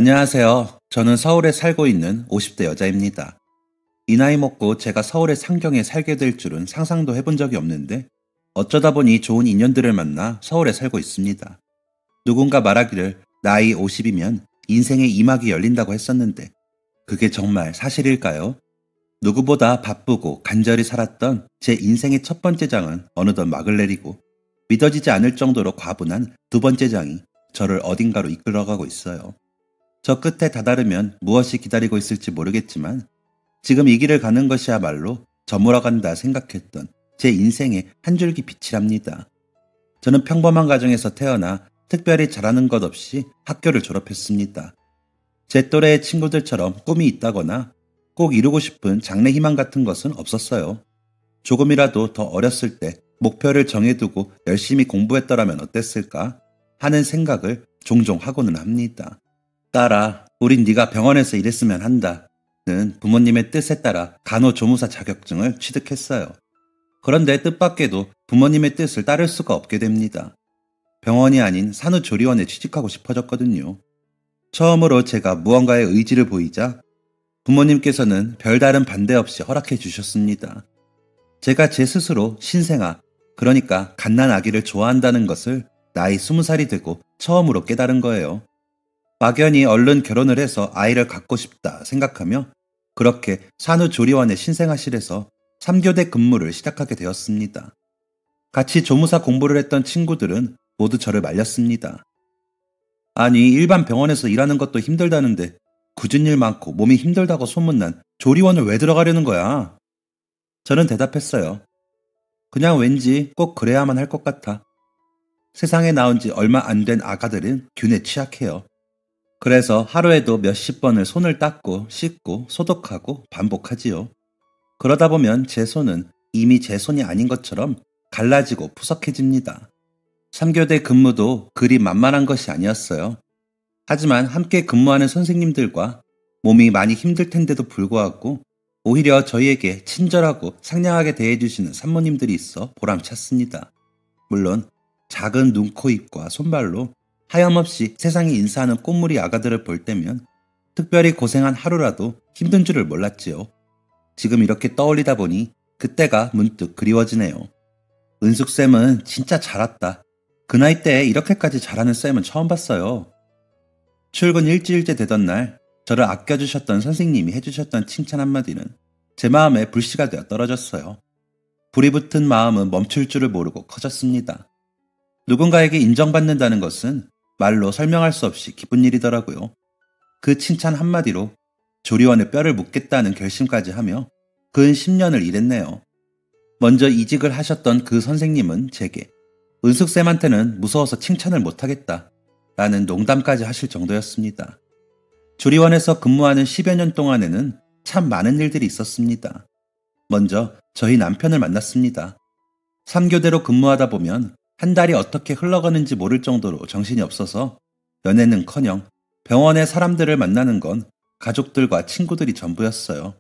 안녕하세요. 저는 서울에 살고 있는 50대 여자입니다. 이 나이 먹고 제가 서울의 상경에 살게 될 줄은 상상도 해본 적이 없는데 어쩌다 보니 좋은 인연들을 만나 서울에 살고 있습니다. 누군가 말하기를 나이 50이면 인생의 이막이 열린다고 했었는데 그게 정말 사실일까요? 누구보다 바쁘고 간절히 살았던 제 인생의 첫 번째 장은 어느덧 막을 내리고 믿어지지 않을 정도로 과분한 두 번째 장이 저를 어딘가로 이끌어가고 있어요. 저 끝에 다다르면 무엇이 기다리고 있을지 모르겠지만 지금 이 길을 가는 것이야말로 저물어간다 생각했던 제 인생의 한 줄기 빛이랍니다. 저는 평범한 가정에서 태어나 특별히 잘하는 것 없이 학교를 졸업했습니다. 제 또래의 친구들처럼 꿈이 있다거나 꼭 이루고 싶은 장래 희망 같은 것은 없었어요. 조금이라도 더 어렸을 때 목표를 정해두고 열심히 공부했더라면 어땠을까 하는 생각을 종종 하고는 합니다. 딸아, 우린 네가 병원에서 일했으면 한다는 부모님의 뜻에 따라 간호조무사 자격증을 취득했어요. 그런데 뜻밖에도 부모님의 뜻을 따를 수가 없게 됩니다. 병원이 아닌 산후조리원에 취직하고 싶어졌거든요. 처음으로 제가 무언가의 의지를 보이자 부모님께서는 별다른 반대 없이 허락해 주셨습니다. 제가 제 스스로 신생아, 그러니까 갓난아기를 좋아한다는 것을 나이 20살이 되고 처음으로 깨달은 거예요. 막연히 얼른 결혼을 해서 아이를 갖고 싶다 생각하며 그렇게 산후조리원의 신생아실에서 3교대 근무를 시작하게 되었습니다. 같이 조무사 공부를 했던 친구들은 모두 저를 말렸습니다. 아니, 일반 병원에서 일하는 것도 힘들다는데 굳은 일 많고 몸이 힘들다고 소문난 조리원을 왜 들어가려는 거야? 저는 대답했어요. 그냥 왠지 꼭 그래야만 할 것 같아. 세상에 나온 지 얼마 안 된 아가들은 균에 취약해요. 그래서 하루에도 몇십 번을 손을 닦고 씻고 소독하고 반복하지요. 그러다 보면 제 손은 이미 제 손이 아닌 것처럼 갈라지고 푸석해집니다. 3교대 근무도 그리 만만한 것이 아니었어요. 하지만 함께 근무하는 선생님들과 몸이 많이 힘들 텐데도 불구하고 오히려 저희에게 친절하고 상냥하게 대해주시는 산모님들이 있어 보람찼습니다. 물론 작은 눈, 코, 입과 손발로 하염없이 세상에 인사하는 꽃무리 아가들을 볼 때면 특별히 고생한 하루라도 힘든 줄을 몰랐지요. 지금 이렇게 떠올리다 보니 그때가 문득 그리워지네요. 은숙쌤은 진짜 잘 왔다. 그 나이 때에 이렇게까지 잘하는 쌤은 처음 봤어요. 출근 일주일째 되던 날 저를 아껴주셨던 선생님이 해주셨던 칭찬 한마디는 제 마음에 불씨가 되어 떨어졌어요. 불이 붙은 마음은 멈출 줄을 모르고 커졌습니다. 누군가에게 인정받는다는 것은 말로 설명할 수 없이 기쁜 일이더라고요. 그 칭찬 한마디로 조리원에 뼈를 묻겠다는 결심까지 하며 근 10년을 일했네요. 먼저 이직을 하셨던 그 선생님은 제게 은숙쌤한테는 무서워서 칭찬을 못하겠다 라는 농담까지 하실 정도였습니다. 조리원에서 근무하는 10여 년 동안에는 참 많은 일들이 있었습니다. 먼저 저희 남편을 만났습니다. 3교대로 근무하다 보면 한 달이 어떻게 흘러가는지 모를 정도로 정신이 없어서 연애는커녕 병원의 사람들을 만나는 건 가족들과 친구들이 전부였어요.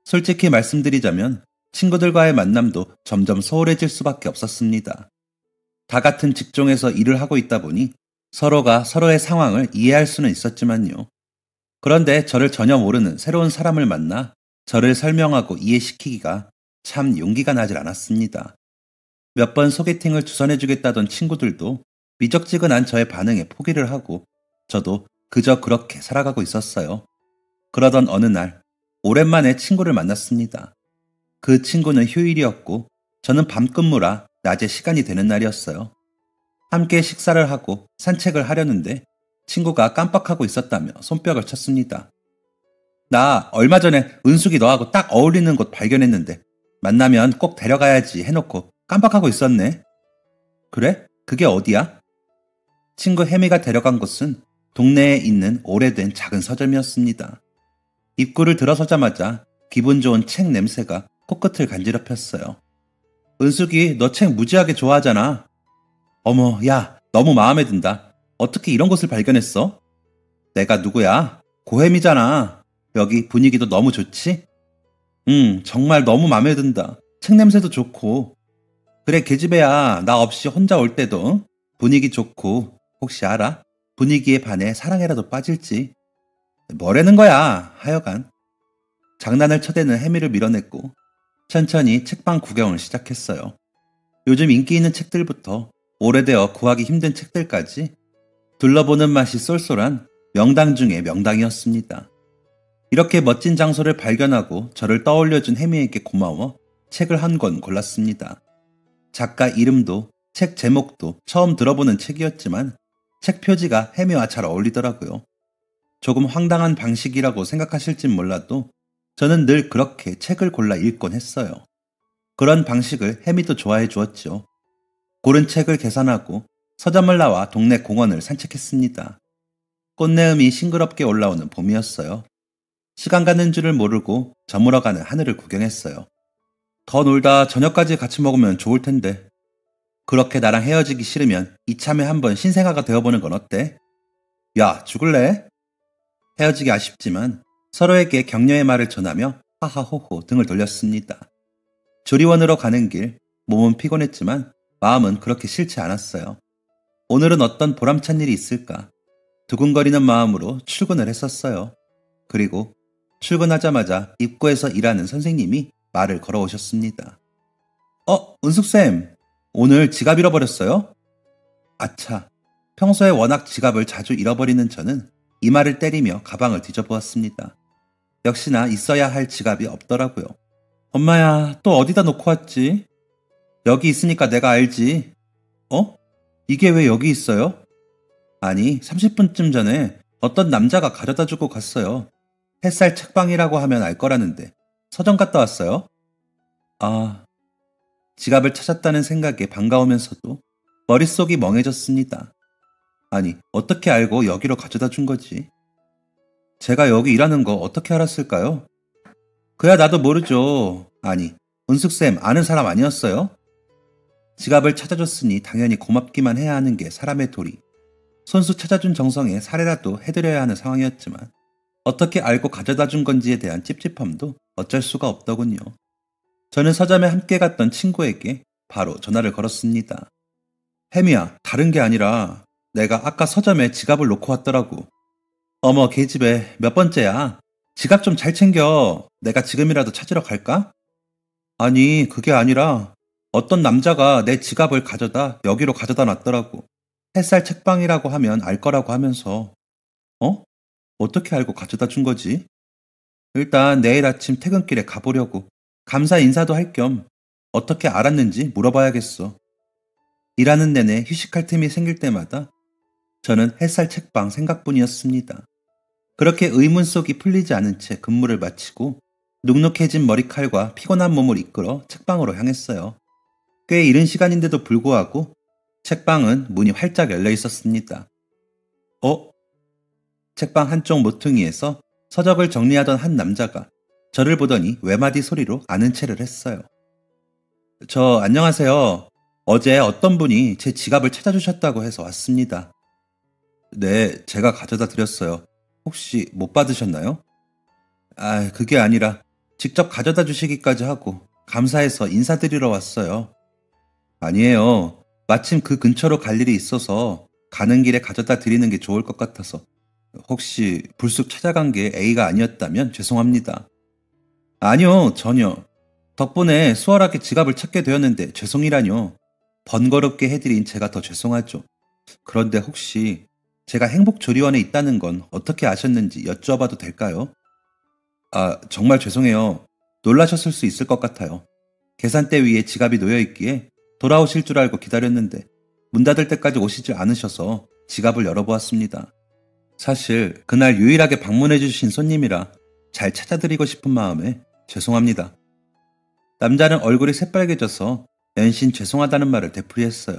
솔직히 말씀드리자면 친구들과의 만남도 점점 소홀해질 수밖에 없었습니다. 다 같은 직종에서 일을 하고 있다 보니 서로가 서로의 상황을 이해할 수는 있었지만요. 그런데 저를 전혀 모르는 새로운 사람을 만나 저를 설명하고 이해시키기가 참 용기가 나질 않았습니다. 몇 번 소개팅을 주선해주겠다던 친구들도 미적지근한 저의 반응에 포기를 하고 저도 그저 그렇게 살아가고 있었어요. 그러던 어느 날 오랜만에 친구를 만났습니다. 그 친구는 휴일이었고 저는 밤근무라 낮에 시간이 되는 날이었어요. 함께 식사를 하고 산책을 하려는데 친구가 깜빡하고 있었다며 손뼉을 쳤습니다. 나 얼마 전에 은숙이 너하고 딱 어울리는 곳 발견했는데 만나면 꼭 데려가야지 해놓고 깜빡하고 있었네. 그래? 그게 어디야? 친구 혜미가 데려간 곳은 동네에 있는 오래된 작은 서점이었습니다. 입구를 들어서자마자 기분 좋은 책 냄새가 코끝을 간지럽혔어요. 은숙이 너 책 무지하게 좋아하잖아. 어머, 야, 너무 마음에 든다. 어떻게 이런 곳을 발견했어? 내가 누구야? 고혜미잖아. 여기 분위기도 너무 좋지? 정말 너무 마음에 든다. 책 냄새도 좋고. 그래, 계집애야. 나 없이 혼자 올 때도 분위기 좋고 혹시 알아? 분위기에 반해 사랑에라도 빠질지. 뭐라는 거야, 하여간. 장난을 쳐대는 혜미를 밀어냈고 천천히 책방 구경을 시작했어요. 요즘 인기 있는 책들부터 오래되어 구하기 힘든 책들까지 둘러보는 맛이 쏠쏠한 명당 중의 명당이었습니다. 이렇게 멋진 장소를 발견하고 저를 떠올려준 혜미에게 고마워 책을 한 권 골랐습니다. 작가 이름도 책 제목도 처음 들어보는 책이었지만 책 표지가 혜미와 잘 어울리더라고요. 조금 황당한 방식이라고 생각하실진 몰라도 저는 늘 그렇게 책을 골라 읽곤 했어요. 그런 방식을 혜미도 좋아해 주었죠. 고른 책을 계산하고 서점을 나와 동네 공원을 산책했습니다. 꽃내음이 싱그럽게 올라오는 봄이었어요. 시간 가는 줄을 모르고 저물어가는 하늘을 구경했어요. 더 놀다 저녁까지 같이 먹으면 좋을 텐데. 그렇게 나랑 헤어지기 싫으면 이참에 한번 신생아가 되어보는 건 어때? 야, 죽을래? 헤어지기 아쉽지만 서로에게 격려의 말을 전하며 하하호호 등을 돌렸습니다. 조리원으로 가는 길, 몸은 피곤했지만 마음은 그렇게 싫지 않았어요. 오늘은 어떤 보람찬 일이 있을까? 두근거리는 마음으로 출근을 했었어요. 그리고 출근하자마자 입구에서 일하는 선생님이 말을 걸어오셨습니다. 은숙쌤, 오늘 지갑 잃어버렸어요? 아차, 평소에 워낙 지갑을 자주 잃어버리는 저는 이마를 때리며 가방을 뒤져보았습니다. 역시나 있어야 할 지갑이 없더라고요. 엄마야, 또 어디다 놓고 왔지? 여기 있으니까 내가 알지. 이게 왜 여기 있어요? 아니, 30분쯤 전에 어떤 남자가 가져다 주고 갔어요. 햇살 책방이라고 하면 알 거라는데 서점 갔다 왔어요? 아, 지갑을 찾았다는 생각에 반가우면서도 머릿속이 멍해졌습니다. 아니, 어떻게 알고 여기로 가져다 준 거지? 제가 여기 일하는 거 어떻게 알았을까요? 그야 나도 모르죠. 아니, 은숙쌤 아는 사람 아니었어요? 지갑을 찾아줬으니 당연히 고맙기만 해야 하는 게 사람의 도리. 손수 찾아준 정성에 사례라도 해드려야 하는 상황이었지만 어떻게 알고 가져다 준 건지에 대한 찝찝함도 어쩔 수가 없더군요. 저는 서점에 함께 갔던 친구에게 바로 전화를 걸었습니다. 혜미야, 다른 게 아니라 내가 아까 서점에 지갑을 놓고 왔더라고. 어머, 계집애 몇 번째야? 지갑 좀 잘 챙겨. 내가 지금이라도 찾으러 갈까? 아니, 그게 아니라 어떤 남자가 내 지갑을 가져다 여기로 가져다 놨더라고. 햇살 책방이라고 하면 알 거라고 하면서. 어떻게 알고 가져다 준 거지? 일단 내일 아침 퇴근길에 가보려고. 감사 인사도 할 겸 어떻게 알았는지 물어봐야겠어. 일하는 내내 휴식할 틈이 생길 때마다 저는 햇살 책방 생각뿐이었습니다. 그렇게 의문 속이 풀리지 않은 채 근무를 마치고 눅눅해진 머리칼과 피곤한 몸을 이끌어 책방으로 향했어요. 꽤 이른 시간인데도 불구하고 책방은 문이 활짝 열려 있었습니다. 책방 한쪽 모퉁이에서 서적을 정리하던 한 남자가 저를 보더니 외마디 소리로 아는 체를 했어요. 안녕하세요. 어제 어떤 분이 제 지갑을 찾아주셨다고 해서 왔습니다. 네, 제가 가져다 드렸어요. 혹시 못 받으셨나요? 그게 아니라 직접 가져다 주시기까지 하고 감사해서 인사드리러 왔어요. 아니에요. 마침 그 근처로 갈 일이 있어서 가는 길에 가져다 드리는 게 좋을 것 같아서. 혹시 불쑥 찾아간 게 A가 아니었다면 죄송합니다. 아니요, 전혀. 덕분에 수월하게 지갑을 찾게 되었는데 죄송이라뇨. 번거롭게 해드린 제가 더 죄송하죠. 그런데 혹시 제가 행복조리원에 있다는 건 어떻게 아셨는지 여쭤봐도 될까요? 정말 죄송해요. 놀라셨을 수 있을 것 같아요. 계산대 위에 지갑이 놓여있기에 돌아오실 줄 알고 기다렸는데 문 닫을 때까지 오시지 않으셔서 지갑을 열어보았습니다. 사실 그날 유일하게 방문해주신 손님이라 잘 찾아드리고 싶은 마음에 죄송합니다. 남자는 얼굴이 새빨개져서 연신 죄송하다는 말을 되풀이했어요.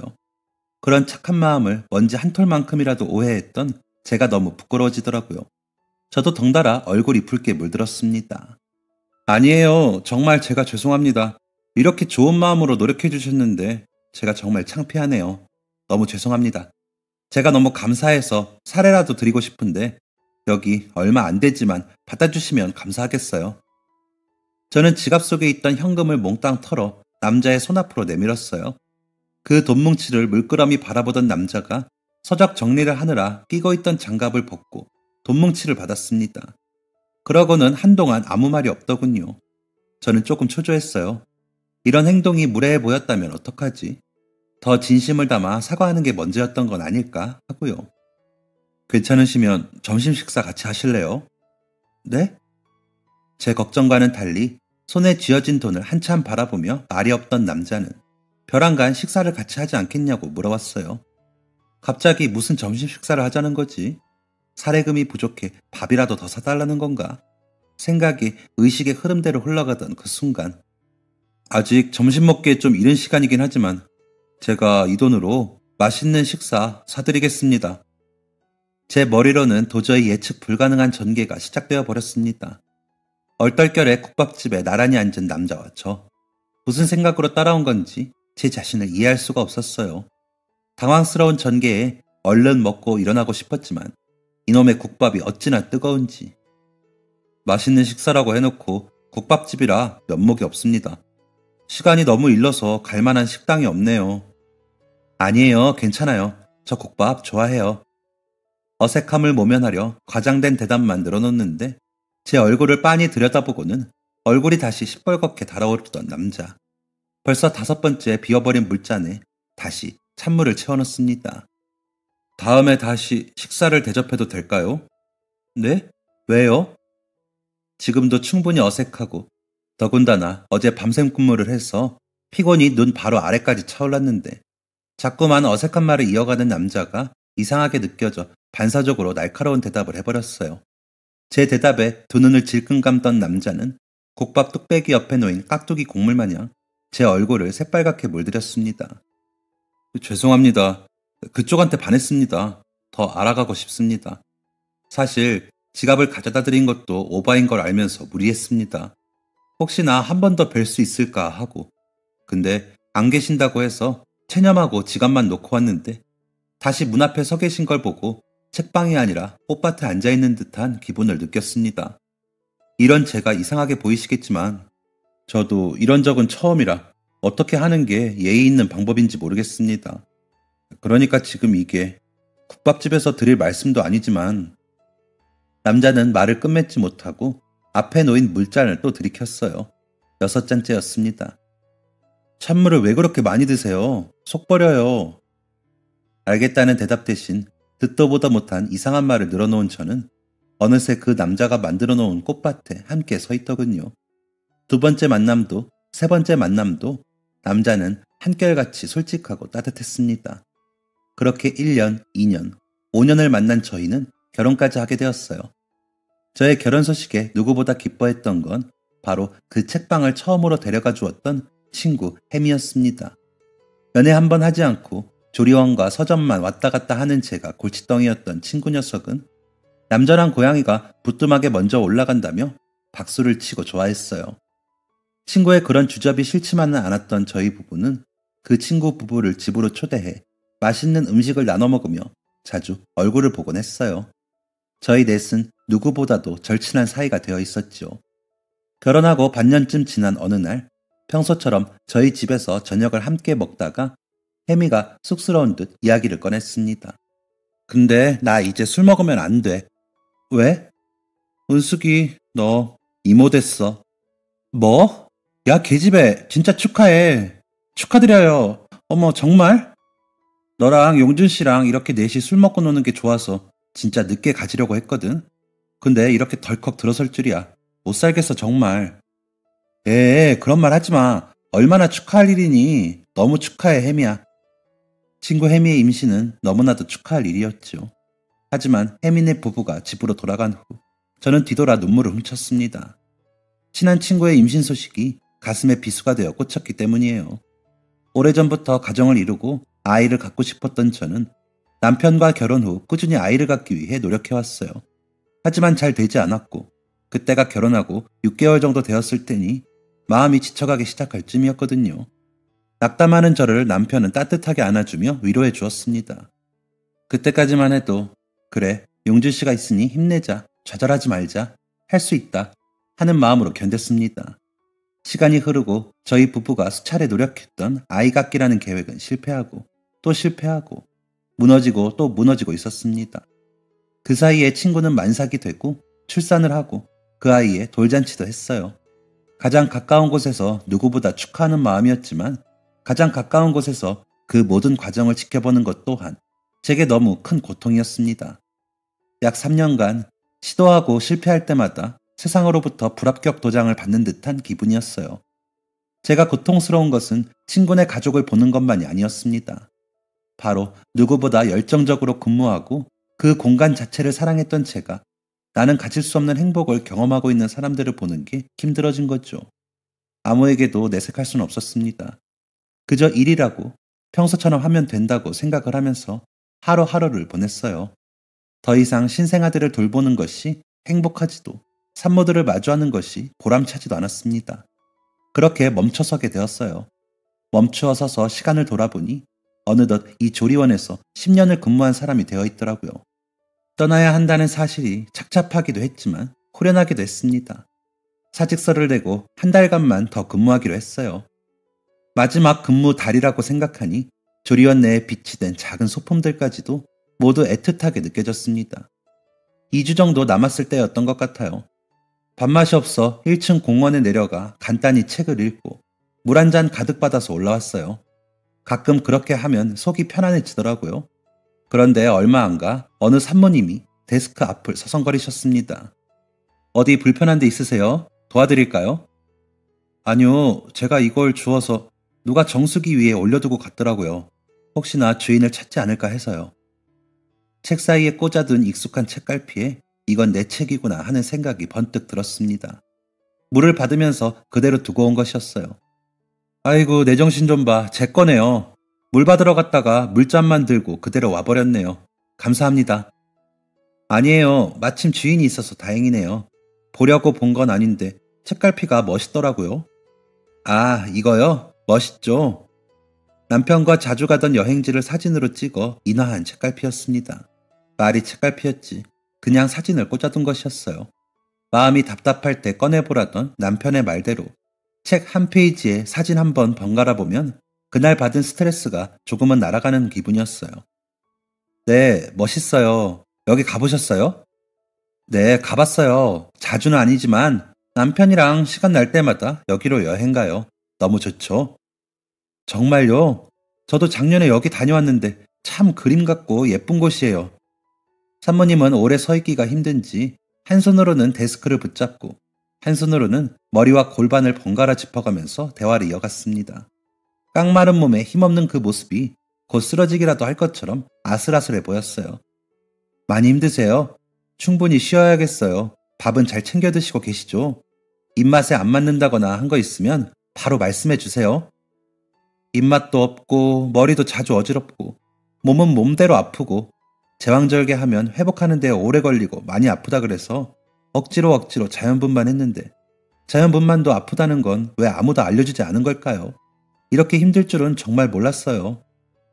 그런 착한 마음을 먼지 한 톨만큼이라도 오해했던 제가 너무 부끄러워지더라고요. 저도 덩달아 얼굴이 붉게 물들었습니다. 아니에요. 정말 제가 죄송합니다. 이렇게 좋은 마음으로 노력해 주셨는데 제가 정말 창피하네요. 너무 죄송합니다. 제가 너무 감사해서 사례라도 드리고 싶은데 여기 얼마 안 되지만 받아주시면 감사하겠어요. 저는 지갑 속에 있던 현금을 몽땅 털어 남자의 손 앞으로 내밀었어요. 그 돈뭉치를 물끄러미 바라보던 남자가 서적 정리를 하느라 끼고 있던 장갑을 벗고 돈 뭉치를 받았습니다. 그러고는 한동안 아무 말이 없더군요. 저는 조금 초조했어요. 이런 행동이 무례해 보였다면 어떡하지? 더 진심을 담아 사과하는 게 먼저였던 건 아닐까 하고요. 괜찮으시면 점심 식사 같이 하실래요? 네? 제 걱정과는 달리 손에 쥐어진 돈을 한참 바라보며 말이 없던 남자는 벼랑간 식사를 같이 하지 않겠냐고 물어왔어요. 갑자기 무슨 점심 식사를 하자는 거지? 사례금이 부족해 밥이라도 더 사달라는 건가? 생각이 의식의 흐름대로 흘러가던 그 순간, 아직 점심 먹기에 좀 이른 시간이긴 하지만 제가 이 돈으로 맛있는 식사 사드리겠습니다. 제 머리로는 도저히 예측 불가능한 전개가 시작되어 버렸습니다. 얼떨결에 국밥집에 나란히 앉은 남자와 저. 무슨 생각으로 따라온 건지 제 자신을 이해할 수가 없었어요. 당황스러운 전개에 얼른 먹고 일어나고 싶었지만 이놈의 국밥이 어찌나 뜨거운지. 맛있는 식사라고 해놓고 국밥집이라 면목이 없습니다. 시간이 너무 일러서 갈 만한 식당이 없네요. 아니에요, 괜찮아요. 저 국밥 좋아해요. 어색함을 모면하려 과장된 대답만 늘어놓는데 제 얼굴을 빤히 들여다보고는 얼굴이 다시 시뻘겋게 달아오르던 남자. 벌써 5번째 비어버린 물잔에 다시 찬물을 채워넣습니다. 다음에 다시 식사를 대접해도 될까요? 네? 왜요? 지금도 충분히 어색하고 더군다나 어제 밤샘 근무를 해서 피곤이 눈 바로 아래까지 차올랐는데 자꾸만 어색한 말을 이어가는 남자가 이상하게 느껴져 반사적으로 날카로운 대답을 해버렸어요. 제 대답에 두 눈을 질끈 감던 남자는 국밥 뚝배기 옆에 놓인 깍두기 국물 마냥 제 얼굴을 새빨갛게 물들였습니다. 죄송합니다. 그쪽한테 반했습니다. 더 알아가고 싶습니다. 사실 지갑을 가져다 드린 것도 오바인 걸 알면서 무리했습니다. 혹시나 한 번 더 뵐 수 있을까 하고. 근데 안 계신다고 해서 체념하고 지갑만 놓고 왔는데 다시 문 앞에 서 계신 걸 보고 책방이 아니라 꽃밭에 앉아있는 듯한 기분을 느꼈습니다. 이런 제가 이상하게 보이시겠지만 저도 이런 적은 처음이라 어떻게 하는 게 예의 있는 방법인지 모르겠습니다. 그러니까 지금 이게 국밥집에서 드릴 말씀도 아니지만. 남자는 말을 끝맺지 못하고 앞에 놓인 물잔을 또 들이켰어요. 6잔째였습니다. 찬물을 왜 그렇게 많이 드세요? 속 버려요. 알겠다는 대답 대신 듣도 보도 못한 이상한 말을 늘어놓은 저는 어느새 그 남자가 만들어 놓은 꽃밭에 함께 서 있더군요. 2번째 만남도 3번째 만남도 남자는 한결같이 솔직하고 따뜻했습니다. 그렇게 1년, 2년, 5년을 만난 저희는 결혼까지 하게 되었어요. 저의 결혼 소식에 누구보다 기뻐했던 건 바로 그 책방을 처음으로 데려가 주었던 친구 햄이었습니다. 연애 한 번 하지 않고 조리원과 서점만 왔다 갔다 하는 제가 골칫덩이였던 친구 녀석은 얌전한 고양이가 부뚜막에 먼저 올라간다며 박수를 치고 좋아했어요. 친구의 그런 주접이 싫지만은 않았던 저희 부부는 그 친구 부부를 집으로 초대해 맛있는 음식을 나눠 먹으며 자주 얼굴을 보곤 했어요. 저희 넷은 누구보다도 절친한 사이가 되어 있었죠. 결혼하고 반년쯤 지난 어느 날 평소처럼 저희 집에서 저녁을 함께 먹다가 혜미가 쑥스러운 듯 이야기를 꺼냈습니다. 근데 나 이제 술 먹으면 안 돼. 왜? 은숙이 너 이모 됐어. 뭐? 야 계집애 진짜 축하해. 축하드려요. 어머 정말? 너랑 용준 씨랑 이렇게 넷이 술 먹고 노는 게 좋아서 진짜 늦게 가지려고 했거든. 근데 이렇게 덜컥 들어설 줄이야. 못 살겠어 정말. 그런 말 하지 마. 얼마나 축하할 일이니. 너무 축하해 혜미야. 친구 혜미의 임신은 너무나도 축하할 일이었죠. 하지만 혜미네 부부가 집으로 돌아간 후 저는 뒤돌아 눈물을 훔쳤습니다. 친한 친구의 임신 소식이 가슴에 비수가 되어 꽂혔기 때문이에요. 오래전부터 가정을 이루고 아이를 갖고 싶었던 저는 남편과 결혼 후 꾸준히 아이를 갖기 위해 노력해왔어요. 하지만 잘 되지 않았고 그때가 결혼하고 6개월 정도 되었을 때니 마음이 지쳐가기 시작할 쯤이었거든요. 낙담하는 저를 남편은 따뜻하게 안아주며 위로해 주었습니다. 그때까지만 해도 그래 용준 씨가 있으니 힘내자, 좌절하지 말자, 할 수 있다 하는 마음으로 견뎠습니다. 시간이 흐르고 저희 부부가 수차례 노력했던 아이 갖기라는 계획은 실패하고 또 실패하고 무너지고 또 무너지고 있었습니다. 그 사이에 친구는 만삭이 되고 출산을 하고 그 아이의 돌잔치도 했어요. 가장 가까운 곳에서 누구보다 축하하는 마음이었지만 가장 가까운 곳에서 그 모든 과정을 지켜보는 것 또한 제게 너무 큰 고통이었습니다. 약 3년간 시도하고 실패할 때마다 세상으로부터 불합격 도장을 받는 듯한 기분이었어요. 제가 고통스러운 것은 친구네 가족을 보는 것만이 아니었습니다. 바로 누구보다 열정적으로 근무하고 그 공간 자체를 사랑했던 제가 나는 가질 수 없는 행복을 경험하고 있는 사람들을 보는 게 힘들어진 거죠. 아무에게도 내색할 수는 없었습니다. 그저 일이라고 평소처럼 하면 된다고 생각을 하면서 하루하루를 보냈어요. 더 이상 신생아들을 돌보는 것이 행복하지도 산모들을 마주하는 것이 보람차지도 않았습니다. 그렇게 멈춰서게 되었어요. 멈추어 서서 시간을 돌아보니 어느덧 이 조리원에서 10년을 근무한 사람이 되어 있더라고요. 떠나야 한다는 사실이 착잡하기도 했지만 후련하기도 했습니다. 사직서를 내고 한 달간만 더 근무하기로 했어요. 마지막 근무 달이라고 생각하니 조리원 내에 비치된 작은 소품들까지도 모두 애틋하게 느껴졌습니다. 2주 정도 남았을 때였던 것 같아요. 밥맛이 없어 1층 공원에 내려가 간단히 책을 읽고 물 한 잔 가득 받아서 올라왔어요. 가끔 그렇게 하면 속이 편안해지더라고요. 그런데 얼마 안 가 어느 산모님이 데스크 앞을 서성거리셨습니다. 어디 불편한 데 있으세요? 도와드릴까요? 아니요, 제가 이걸 주워서 누가 정수기 위에 올려두고 갔더라고요. 혹시나 주인을 찾지 않을까 해서요. 책 사이에 꽂아둔 익숙한 책갈피에 이건 내 책이구나 하는 생각이 번뜩 들었습니다. 물을 받으면서 그대로 두고 온 것이었어요. 아이고, 내 정신 좀 봐. 제 거네요. 물 받으러 갔다가 물잔만 들고 그대로 와버렸네요. 감사합니다. 아니에요. 마침 주인이 있어서 다행이네요. 보려고 본 건 아닌데 책갈피가 멋있더라고요. 아, 이거요? 멋있죠? 남편과 자주 가던 여행지를 사진으로 찍어 인화한 책갈피였습니다. 말이 책갈피였지. 그냥 사진을 꽂아둔 것이었어요. 마음이 답답할 때 꺼내보라던 남편의 말대로 책 한 페이지에 사진 한 번 번갈아 보면 그날 받은 스트레스가 조금은 날아가는 기분이었어요. 네, 멋있어요. 여기 가보셨어요? 네, 가봤어요. 자주는 아니지만 남편이랑 시간 날 때마다 여기로 여행 가요. 너무 좋죠? 정말요? 저도 작년에 여기 다녀왔는데 참 그림 같고 예쁜 곳이에요. 산모님은 오래 서 있기가 힘든지 한 손으로는 데스크를 붙잡고 한 손으로는 머리와 골반을 번갈아 짚어가면서 대화를 이어갔습니다. 깡마른 몸에 힘없는 그 모습이 곧 쓰러지기라도 할 것처럼 아슬아슬해 보였어요. 많이 힘드세요? 충분히 쉬어야겠어요. 밥은 잘 챙겨 드시고 계시죠? 입맛에 안 맞는다거나 한 거 있으면 바로 말씀해 주세요. 입맛도 없고 머리도 자주 어지럽고 몸은 몸대로 아프고 제왕절개하면 회복하는 데 오래 걸리고 많이 아프다 그래서 억지로 자연분만 했는데 자연분만도 아프다는 건 왜 아무도 알려주지 않은 걸까요? 이렇게 힘들 줄은 정말 몰랐어요.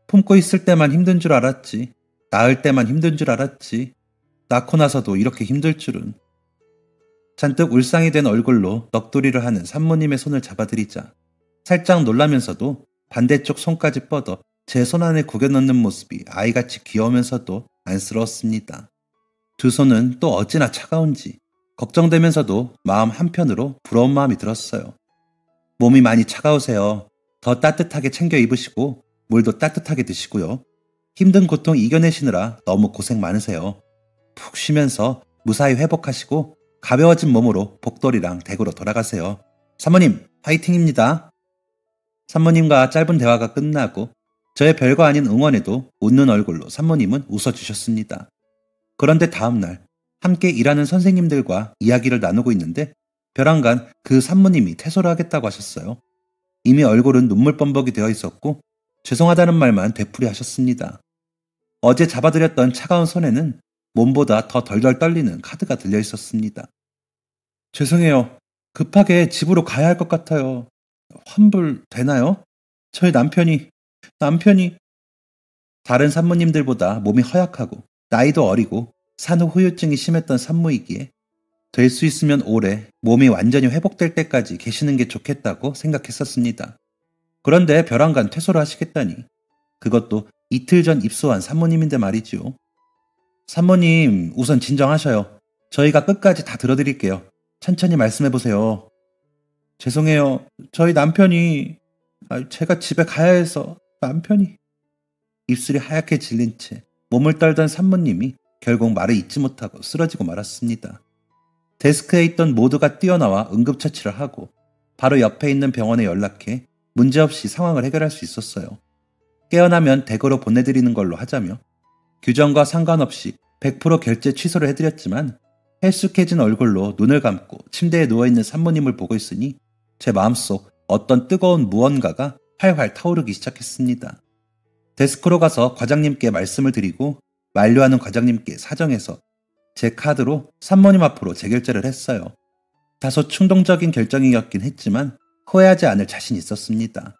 품고 있을 때만 힘든 줄 알았지. 낳을 때만 힘든 줄 알았지. 낳고 나서도 이렇게 힘들 줄은. 잔뜩 울상이 된 얼굴로 넋두리를 하는 산모님의 손을 잡아드리자 살짝 놀라면서도 반대쪽 손까지 뻗어 제 손 안에 구겨 넣는 모습이 아이같이 귀여우면서도 안쓰러웠습니다. 두 손은 또 어찌나 차가운지 걱정되면서도 마음 한편으로 부러운 마음이 들었어요. 몸이 많이 차가우세요. 더 따뜻하게 챙겨 입으시고 물도 따뜻하게 드시고요. 힘든 고통 이겨내시느라 너무 고생 많으세요. 푹 쉬면서 무사히 회복하시고 가벼워진 몸으로 복돌이랑 댁으로 돌아가세요. 사모님, 화이팅입니다. 산모님과 짧은 대화가 끝나고 저의 별거 아닌 응원에도 웃는 얼굴로 산모님은 웃어주셨습니다. 그런데 다음날 함께 일하는 선생님들과 이야기를 나누고 있는데 벼랑간 그 산모님이 퇴소를 하겠다고 하셨어요. 이미 얼굴은 눈물 범벅이 되어 있었고 죄송하다는 말만 되풀이 하셨습니다. 어제 잡아드렸던 차가운 손에는 몸보다 더 덜덜 떨리는 카드가 들려 있었습니다. 죄송해요. 급하게 집으로 가야 할 것 같아요. 환불 되나요? 저희 남편이 다른 산모님들보다 몸이 허약하고 나이도 어리고 산후 후유증이 심했던 산모이기에 될 수 있으면 올해 몸이 완전히 회복될 때까지 계시는 게 좋겠다고 생각했었습니다. 그런데 벼랑간 퇴소를 하시겠다니 그것도 이틀 전 입소한 산모님인데 말이지요. 산모님, 우선 진정하셔요. 저희가 끝까지 다 들어드릴게요. 천천히 말씀해보세요. 죄송해요. 저희 남편이, 제가 집에 가야 해서 남편이. 입술이 하얗게 질린 채 몸을 떨던 산모님이 결국 말을 잇지 못하고 쓰러지고 말았습니다. 데스크에 있던 모두가 뛰어나와 응급처치를 하고 바로 옆에 있는 병원에 연락해 문제없이 상황을 해결할 수 있었어요. 깨어나면 댁으로 보내드리는 걸로 하자며 규정과 상관없이 100% 결제 취소를 해드렸지만 헬쑥해진 얼굴로 눈을 감고 침대에 누워있는 산모님을 보고 있으니 제 마음속 어떤 뜨거운 무언가가 활활 타오르기 시작했습니다. 데스크로 가서 과장님께 말씀을 드리고 만류하는 과장님께 사정해서 제 카드로 산모님 앞으로 재결제를 했어요. 다소 충동적인 결정이었긴 했지만 후회하지 않을 자신이 있었습니다.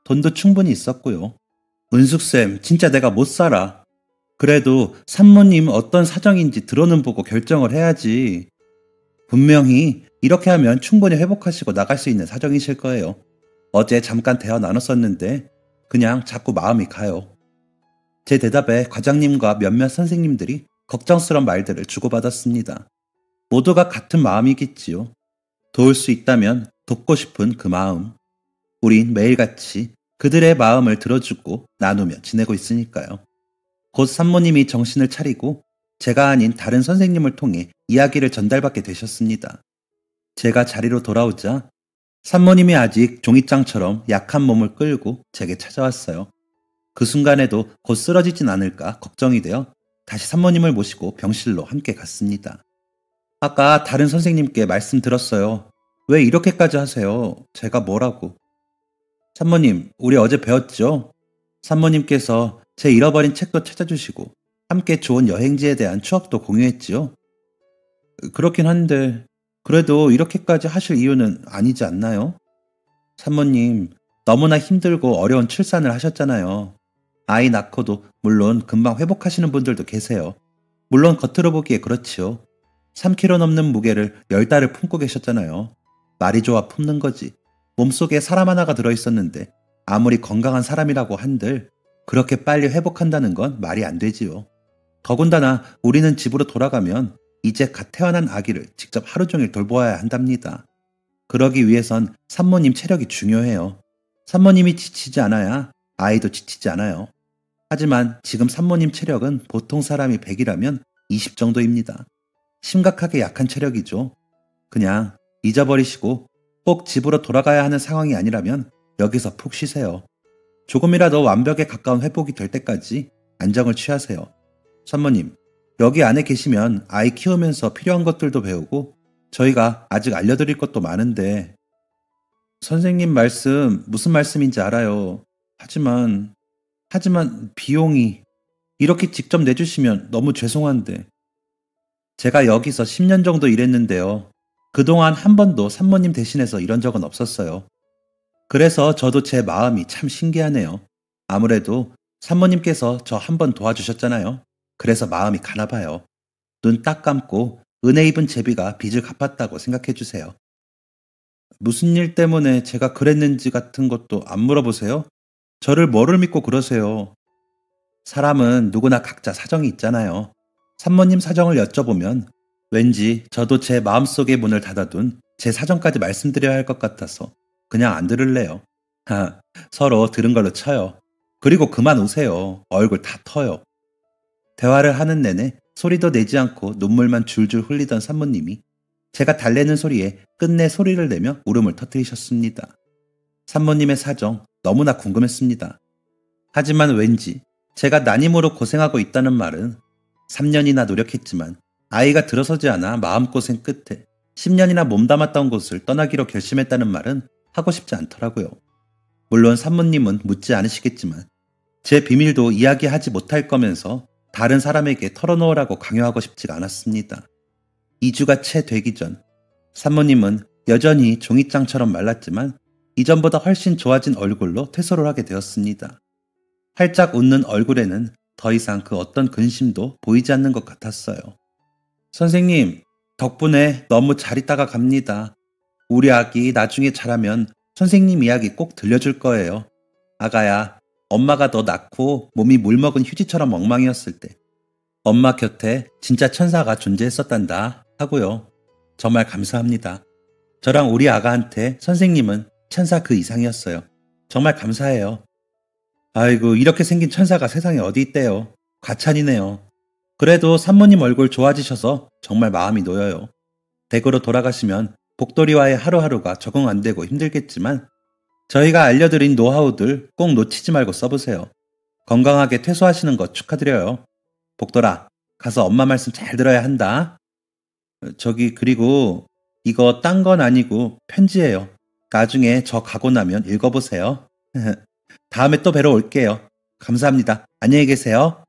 돈도 충분히 있었고요. 은숙쌤, 진짜 내가 못 살아. 그래도 산모님 어떤 사정인지 들어는 보고 결정을 해야지. 분명히 이렇게 하면 충분히 회복하시고 나갈 수 있는 사정이실 거예요. 어제 잠깐 대화 나눴었는데 그냥 자꾸 마음이 가요. 제 대답에 과장님과 몇몇 선생님들이 걱정스러운 말들을 주고받았습니다. 모두가 같은 마음이겠지요. 도울 수 있다면 돕고 싶은 그 마음. 우린 매일같이 그들의 마음을 들어주고 나누며 지내고 있으니까요. 곧 산모님이 정신을 차리고 제가 아닌 다른 선생님을 통해 이야기를 전달받게 되셨습니다. 제가 자리로 돌아오자 산모님이 아직 종이장처럼 약한 몸을 끌고 제게 찾아왔어요. 그 순간에도 곧 쓰러지진 않을까 걱정이 되어 다시 산모님을 모시고 병실로 함께 갔습니다. 아까 다른 선생님께 말씀 들었어요. 왜 이렇게까지 하세요? 제가 뭐라고? 산모님, 우리 어제 배웠죠? 산모님께서 제 잃어버린 책도 찾아주시고 함께 좋은 여행지에 대한 추억도 공유했지요? 그렇긴 한데 그래도 이렇게까지 하실 이유는 아니지 않나요? 산모님, 너무나 힘들고 어려운 출산을 하셨잖아요. 아이 낳고도 물론 금방 회복하시는 분들도 계세요. 물론 겉으로 보기에 그렇지요. 3kg 넘는 무게를 10달을 품고 계셨잖아요. 말이 좋아 품는 거지. 몸속에 사람 하나가 들어있었는데 아무리 건강한 사람이라고 한들 그렇게 빨리 회복한다는 건 말이 안 되지요. 더군다나 우리는 집으로 돌아가면 이제 갓 태어난 아기를 직접 하루 종일 돌보아야 한답니다. 그러기 위해선 산모님 체력이 중요해요. 산모님이 지치지 않아야 아이도 지치지 않아요. 하지만 지금 산모님 체력은 보통 사람이 100이라면 20 정도입니다. 심각하게 약한 체력이죠. 그냥 잊어버리시고 꼭 집으로 돌아가야 하는 상황이 아니라면 여기서 푹 쉬세요. 조금이라도 완벽에 가까운 회복이 될 때까지 안정을 취하세요. 산모님, 여기 안에 계시면 아이 키우면서 필요한 것들도 배우고 저희가 아직 알려드릴 것도 많은데 선생님 말씀 무슨 말씀인지 알아요. 하지만 비용이 이렇게 직접 내주시면 너무 죄송한데 제가 여기서 10년 정도 일했는데요. 그동안 한 번도 산모님 대신해서 이런 적은 없었어요. 그래서 저도 제 마음이 참 신기하네요. 아무래도 산모님께서 저 한 번 도와주셨잖아요. 그래서 마음이 가나 봐요. 눈 딱 감고 은혜 입은 제비가 빚을 갚았다고 생각해 주세요. 무슨 일 때문에 제가 그랬는지 같은 것도 안 물어보세요? 저를 뭐를 믿고 그러세요? 사람은 누구나 각자 사정이 있잖아요. 산모님 사정을 여쭤보면 왠지 저도 제 마음속의 문을 닫아둔 제 사정까지 말씀드려야 할 것 같아서 그냥 안 들을래요. 서로 들은 걸로 쳐요. 그리고 그만 우세요. 얼굴 다 터요. 대화를 하는 내내 소리도 내지 않고 눈물만 줄줄 흘리던 산모님이 제가 달래는 소리에 끝내 소리를 내며 울음을 터뜨리셨습니다. 산모님의 사정 너무나 궁금했습니다. 하지만 왠지 제가 난임으로 고생하고 있다는 말은 3년이나 노력했지만 아이가 들어서지 않아 마음고생 끝에 10년이나 몸담았던 곳을 떠나기로 결심했다는 말은 하고 싶지 않더라고요. 물론 산모님은 묻지 않으시겠지만 제 비밀도 이야기하지 못할 거면서 다른 사람에게 털어놓으라고 강요하고 싶지가 않았습니다. 2주가 채 되기 전 산모님은 여전히 종이장처럼 말랐지만 이전보다 훨씬 좋아진 얼굴로 퇴소를 하게 되었습니다. 활짝 웃는 얼굴에는 더 이상 그 어떤 근심도 보이지 않는 것 같았어요. 선생님, 덕분에 너무 잘 있다가 갑니다. 우리 아기 나중에 자라면 선생님 이야기 꼭 들려줄 거예요. 아가야, 엄마가 너 낳고 몸이 물먹은 휴지처럼 엉망이었을 때 엄마 곁에 진짜 천사가 존재했었단다 하고요. 정말 감사합니다. 저랑 우리 아가한테 선생님은 천사 그 이상이었어요. 정말 감사해요. 아이고, 이렇게 생긴 천사가 세상에 어디 있대요. 과찬이네요. 그래도 산모님 얼굴 좋아지셔서 정말 마음이 놓여요. 댁으로 돌아가시면 복돌이와의 하루하루가 적응 안 되고 힘들겠지만 저희가 알려드린 노하우들 꼭 놓치지 말고 써보세요. 건강하게 퇴소하시는 것 축하드려요. 복돌아, 가서 엄마 말씀 잘 들어야 한다. 그리고 이거 딴 건 아니고 편지예요. 나중에 저 가고 나면 읽어보세요. 다음에 또 뵈러 올게요. 감사합니다. 안녕히 계세요.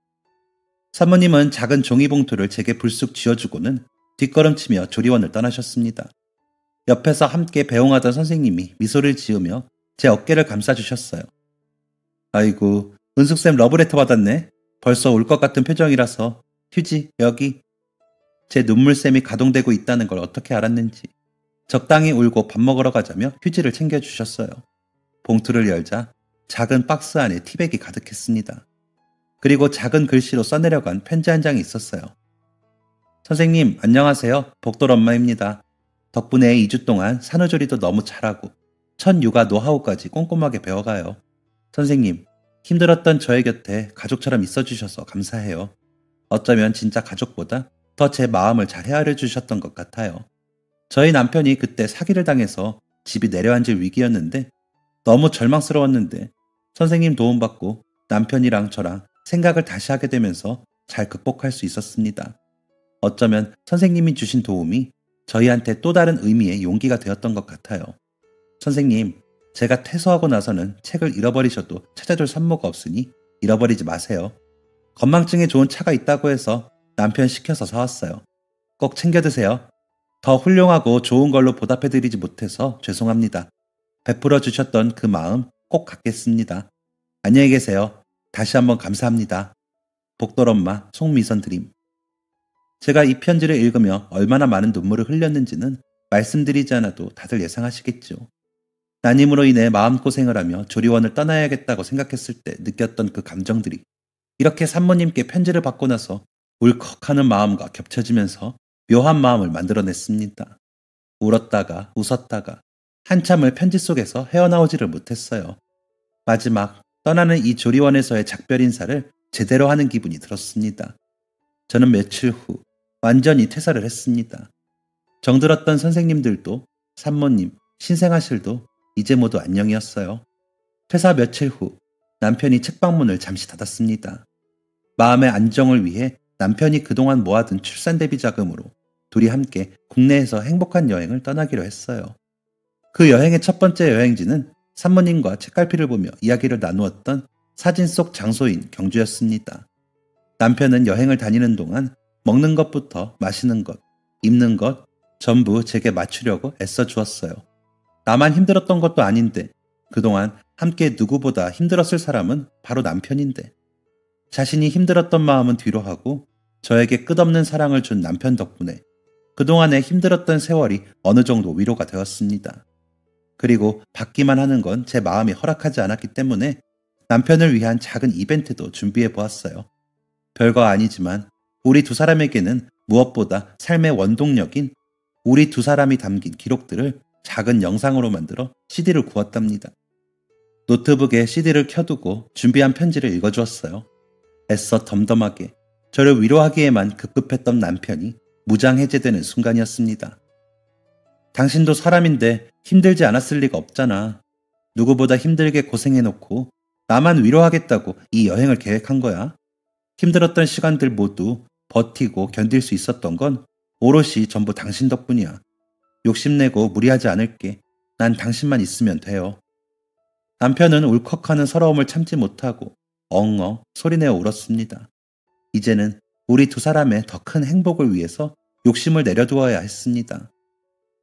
사모님은 작은 종이봉투를 제게 불쑥 쥐어주고는 뒷걸음치며 조리원을 떠나셨습니다. 옆에서 함께 배웅하던 선생님이 미소를 지으며 제 어깨를 감싸주셨어요. 아이고, 은숙쌤 러브레터 받았네. 벌써 울 것 같은 표정이라서 휴지 여기. 제 눈물샘이 가동되고 있다는 걸 어떻게 알았는지 적당히 울고 밥 먹으러 가자며 휴지를 챙겨주셨어요. 봉투를 열자 작은 박스 안에 티백이 가득했습니다. 그리고 작은 글씨로 써내려간 편지 한 장이 있었어요. 선생님 안녕하세요. 복돌 엄마입니다. 덕분에 2주 동안 산후조리도 너무 잘하고 첫 육아 노하우까지 꼼꼼하게 배워가요. 선생님, 힘들었던 저의 곁에 가족처럼 있어주셔서 감사해요. 어쩌면 진짜 가족보다 더 제 마음을 잘 헤아려 주셨던 것 같아요. 저희 남편이 그때 사기를 당해서 집이 내려앉을 위기였는데 너무 절망스러웠는데 선생님 도움받고 남편이랑 저랑 생각을 다시 하게 되면서 잘 극복할 수 있었습니다. 어쩌면 선생님이 주신 도움이 저희한테 또 다른 의미의 용기가 되었던 것 같아요. 선생님, 제가 퇴소하고 나서는 책을 잃어버리셔도 찾아줄 산모가 없으니 잃어버리지 마세요. 건망증에 좋은 차가 있다고 해서 남편 시켜서 사왔어요. 꼭 챙겨 드세요. 더 훌륭하고 좋은 걸로 보답해드리지 못해서 죄송합니다. 베풀어 주셨던 그 마음 꼭 갖겠습니다. 안녕히 계세요. 다시 한번 감사합니다. 복돌엄마 송미선 드림. 제가 이 편지를 읽으며 얼마나 많은 눈물을 흘렸는지는 말씀드리지 않아도 다들 예상하시겠죠. 난임으로 인해 마음고생을 하며 조리원을 떠나야겠다고 생각했을 때 느꼈던 그 감정들이 이렇게 산모님께 편지를 받고 나서 울컥하는 마음과 겹쳐지면서 묘한 마음을 만들어냈습니다. 울었다가 웃었다가 한참을 편지 속에서 헤어나오지를 못했어요. 마지막 떠나는 이 조리원에서의 작별 인사를 제대로 하는 기분이 들었습니다. 저는 며칠 후 완전히 퇴사를 했습니다. 정들었던 선생님들도 산모님, 신생아실도 이제 모두 안녕이었어요. 퇴사 며칠 후 남편이 책방문을 잠시 닫았습니다. 마음의 안정을 위해 남편이 그동안 모아둔 출산 대비 자금으로 둘이 함께 국내에서 행복한 여행을 떠나기로 했어요. 그 여행의 첫 번째 여행지는 산모님과 책갈피를 보며 이야기를 나누었던 사진 속 장소인 경주였습니다. 남편은 여행을 다니는 동안 먹는 것부터 마시는 것, 입는 것 전부 제게 맞추려고 애써 주었어요. 나만 힘들었던 것도 아닌데 그동안 함께 누구보다 힘들었을 사람은 바로 남편인데 자신이 힘들었던 마음은 뒤로 하고 저에게 끝없는 사랑을 준 남편 덕분에 그동안의 힘들었던 세월이 어느 정도 위로가 되었습니다. 그리고 받기만 하는 건 제 마음이 허락하지 않았기 때문에 남편을 위한 작은 이벤트도 준비해 보았어요. 별거 아니지만 우리 두 사람에게는 무엇보다 삶의 원동력인 우리 두 사람이 담긴 기록들을 작은 영상으로 만들어 CD를 구웠답니다. 노트북에 CD를 켜두고 준비한 편지를 읽어주었어요. 애써 덤덤하게 저를 위로하기에만 급급했던 남편이 무장해제되는 순간이었습니다. 당신도 사람인데 힘들지 않았을 리가 없잖아. 누구보다 힘들게 고생해놓고 나만 위로하겠다고 이 여행을 계획한 거야. 힘들었던 시간들 모두 버티고 견딜 수 있었던 건 오롯이 전부 당신 덕분이야. 욕심내고 무리하지 않을게. 난 당신만 있으면 돼요. 남편은 울컥하는 서러움을 참지 못하고 엉엉 소리내어 울었습니다. 이제는 우리 두 사람의 더 큰 행복을 위해서 욕심을 내려두어야 했습니다.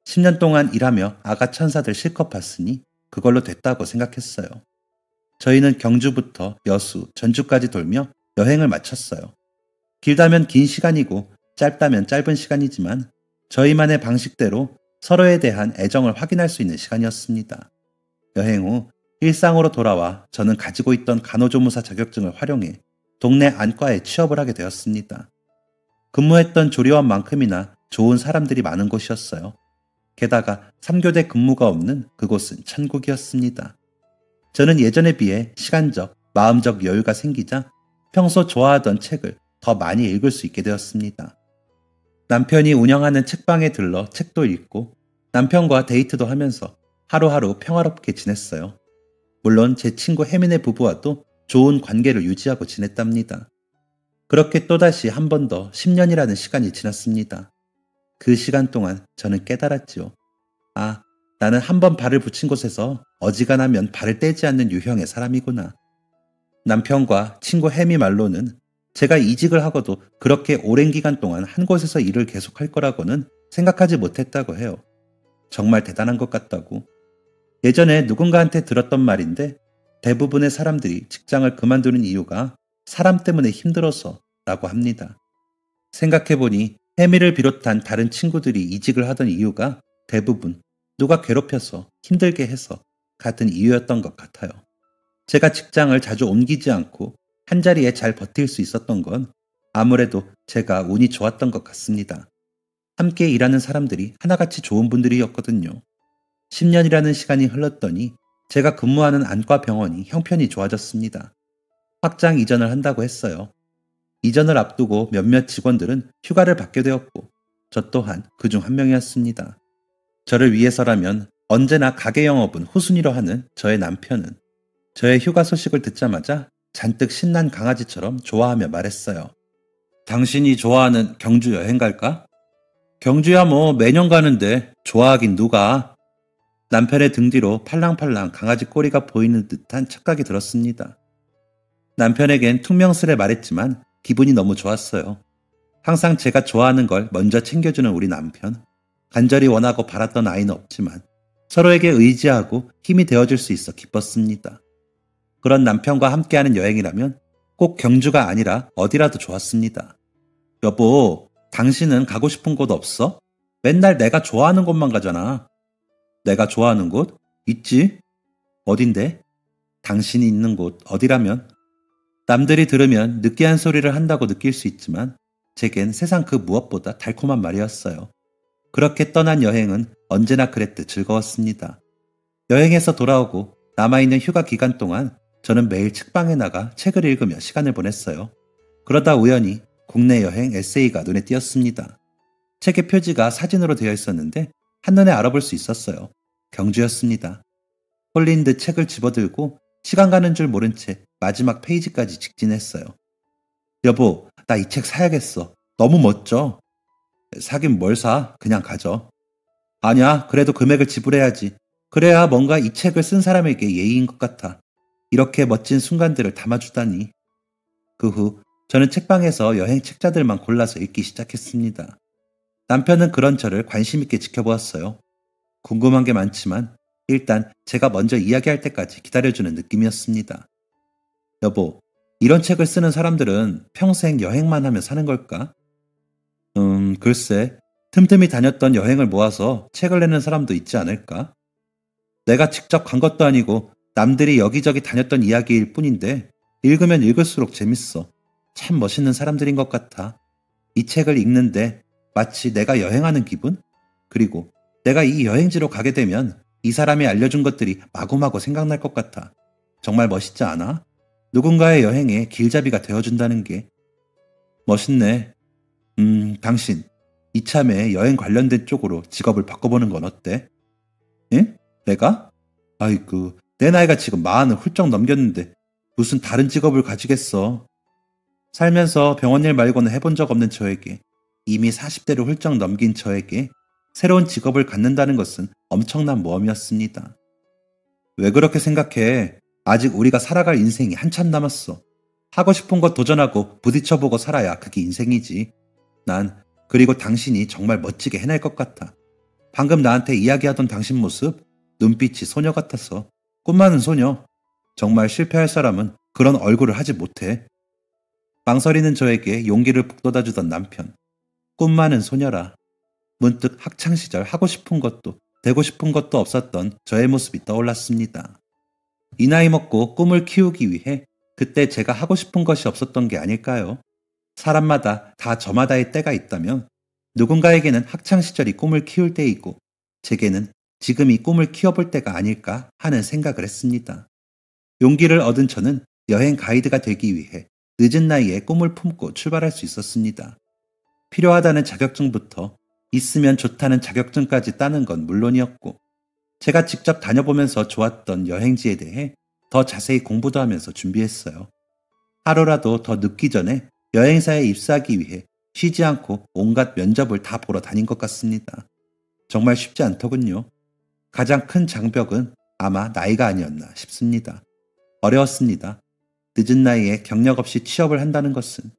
10년 동안 일하며 아가 천사들 실컷 봤으니 그걸로 됐다고 생각했어요. 저희는 경주부터 여수, 전주까지 돌며 여행을 마쳤어요. 길다면 긴 시간이고 짧다면 짧은 시간이지만 저희만의 방식대로 서로에 대한 애정을 확인할 수 있는 시간이었습니다. 여행 후 일상으로 돌아와 저는 가지고 있던 간호조무사 자격증을 활용해 동네 안과에 취업을 하게 되었습니다. 근무했던 조리원만큼이나 좋은 사람들이 많은 곳이었어요. 게다가 3교대 근무가 없는 그곳은 천국이었습니다. 저는 예전에 비해 시간적, 마음적 여유가 생기자 평소 좋아하던 책을 더 많이 읽을 수 있게 되었습니다. 남편이 운영하는 책방에 들러 책도 읽고 남편과 데이트도 하면서 하루하루 평화롭게 지냈어요. 물론 제 친구 혜민의 부부와도 좋은 관계를 유지하고 지냈답니다. 그렇게 또다시 한 번 더 10년이라는 시간이 지났습니다. 그 시간 동안 저는 깨달았지요. 아, 나는 한 번 발을 붙인 곳에서 어지간하면 발을 떼지 않는 유형의 사람이구나. 남편과 친구 혜미 말로는 제가 이직을 하고도 그렇게 오랜 기간 동안 한 곳에서 일을 계속할 거라고는 생각하지 못했다고 해요. 정말 대단한 것 같다고. 예전에 누군가한테 들었던 말인데 대부분의 사람들이 직장을 그만두는 이유가 사람 때문에 힘들어서 라고 합니다. 생각해보니 혜미를 비롯한 다른 친구들이 이직을 하던 이유가 대부분 누가 괴롭혀서 힘들게 해서 같은 이유였던 것 같아요. 제가 직장을 자주 옮기지 않고 한자리에 잘 버틸 수 있었던 건 아무래도 제가 운이 좋았던 것 같습니다. 함께 일하는 사람들이 하나같이 좋은 분들이었거든요. 10년이라는 시간이 흘렀더니 제가 근무하는 안과 병원이 형편이 좋아졌습니다. 확장 이전을 한다고 했어요. 이전을 앞두고 몇몇 직원들은 휴가를 받게 되었고 저 또한 그중 한 명이었습니다. 저를 위해서라면 언제나 가게 영업은 후순위로 하는 저의 남편은 저의 휴가 소식을 듣자마자 잔뜩 신난 강아지처럼 좋아하며 말했어요. 당신이 좋아하는 경주 여행 갈까? 경주야 뭐 매년 가는데 좋아하긴 누가? 남편의 등 뒤로 팔랑팔랑 강아지 꼬리가 보이는 듯한 착각이 들었습니다. 남편에겐 퉁명스레 말했지만 기분이 너무 좋았어요. 항상 제가 좋아하는 걸 먼저 챙겨주는 우리 남편. 간절히 원하고 바랐던 아이는 없지만 서로에게 의지하고 힘이 되어줄 수 있어 기뻤습니다. 그런 남편과 함께하는 여행이라면 꼭 경주가 아니라 어디라도 좋았습니다. 여보, 당신은 가고 싶은 곳 없어? 맨날 내가 좋아하는 곳만 가잖아. 내가 좋아하는 곳? 있지? 어딘데? 당신이 있는 곳 어디라면? 남들이 들으면 느끼한 소리를 한다고 느낄 수 있지만 제겐 세상 그 무엇보다 달콤한 말이었어요. 그렇게 떠난 여행은 언제나 그랬듯 즐거웠습니다. 여행에서 돌아오고 남아있는 휴가 기간 동안 저는 매일 책방에 나가 책을 읽으며 시간을 보냈어요. 그러다 우연히 국내 여행 에세이가 눈에 띄었습니다. 책의 표지가 사진으로 되어 있었는데 한눈에 알아볼 수 있었어요. 경주였습니다. 홀린 듯 책을 집어들고 시간 가는 줄 모른 채 마지막 페이지까지 직진했어요. 여보, 나 이 책 사야겠어. 너무 멋져. 사긴 뭘 사? 그냥 가져. 아니야, 그래도 금액을 지불해야지. 그래야 뭔가 이 책을 쓴 사람에게 예의인 것 같아. 이렇게 멋진 순간들을 담아주다니. 그 후 저는 책방에서 여행 책자들만 골라서 읽기 시작했습니다. 남편은 그런 저를 관심 있게 지켜보았어요. 궁금한 게 많지만 일단 제가 먼저 이야기할 때까지 기다려주는 느낌이었습니다. 여보, 이런 책을 쓰는 사람들은 평생 여행만 하며 사는 걸까? 글쎄, 틈틈이 다녔던 여행을 모아서 책을 내는 사람도 있지 않을까? 내가 직접 간 것도 아니고 남들이 여기저기 다녔던 이야기일 뿐인데 읽으면 읽을수록 재밌어. 참 멋있는 사람들인 것 같아. 이 책을 읽는데 마치 내가 여행하는 기분? 그리고 내가 이 여행지로 가게 되면 이 사람이 알려준 것들이 마구마구 생각날 것 같아. 정말 멋있지 않아? 누군가의 여행에 길잡이가 되어준다는 게. 멋있네. 당신 이참에 여행 관련된 쪽으로 직업을 바꿔보는 건 어때? 예? 내가? 아이고, 내 나이가 지금 40을 훌쩍 넘겼는데 무슨 다른 직업을 가지겠어. 살면서 병원 일 말고는 해본 적 없는 저에게, 이미 40대를 훌쩍 넘긴 저에게 새로운 직업을 갖는다는 것은 엄청난 모험이었습니다. 왜 그렇게 생각해? 아직 우리가 살아갈 인생이 한참 남았어. 하고 싶은 것 도전하고 부딪혀보고 살아야 그게 인생이지. 난 그리고 당신이 정말 멋지게 해낼 것 같아. 방금 나한테 이야기하던 당신 모습, 눈빛이 소녀 같아서. 꿈 많은 소녀. 정말 실패할 사람은 그런 얼굴을 하지 못해. 망설이는 저에게 용기를 북돋아주던 남편. 꿈 많은 소녀라. 문득 학창시절 하고 싶은 것도 되고 싶은 것도 없었던 저의 모습이 떠올랐습니다. 이 나이 먹고 꿈을 키우기 위해 그때 제가 하고 싶은 것이 없었던 게 아닐까요? 사람마다 다 저마다의 때가 있다면 누군가에게는 학창시절이 꿈을 키울 때이고 제게는 지금 이 꿈을 키워볼 때가 아닐까 하는 생각을 했습니다. 용기를 얻은 저는 여행 가이드가 되기 위해 늦은 나이에 꿈을 품고 출발할 수 있었습니다. 필요하다는 자격증부터 있으면 좋다는 자격증까지 따는 건 물론이었고 제가 직접 다녀보면서 좋았던 여행지에 대해 더 자세히 공부도 하면서 준비했어요. 하루라도 더 늦기 전에 여행사에 입사하기 위해 쉬지 않고 온갖 면접을 다 보러 다닌 것 같습니다. 정말 쉽지 않더군요. 가장 큰 장벽은 아마 나이가 아니었나 싶습니다. 어려웠습니다. 늦은 나이에 경력 없이 취업을 한다는 것은.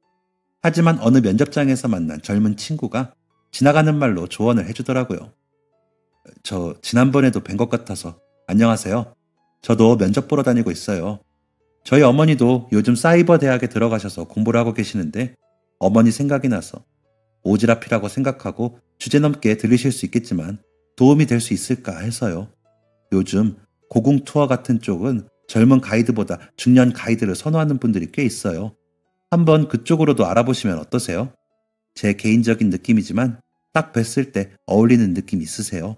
하지만 어느 면접장에서 만난 젊은 친구가 지나가는 말로 조언을 해주더라고요. 저 지난번에도 뵌 것 같아서 안녕하세요. 저도 면접 보러 다니고 있어요. 저희 어머니도 요즘 사이버 대학에 들어가셔서 공부를 하고 계시는데 어머니 생각이 나서 오지랖이라고 생각하고 주제넘게 들리실 수 있겠지만 도움이 될 수 있을까 해서요. 요즘 고궁 투어 같은 쪽은 젊은 가이드보다 중년 가이드를 선호하는 분들이 꽤 있어요. 한번 그쪽으로도 알아보시면 어떠세요? 제 개인적인 느낌이지만 딱 뵀을 때 어울리는 느낌 있으세요?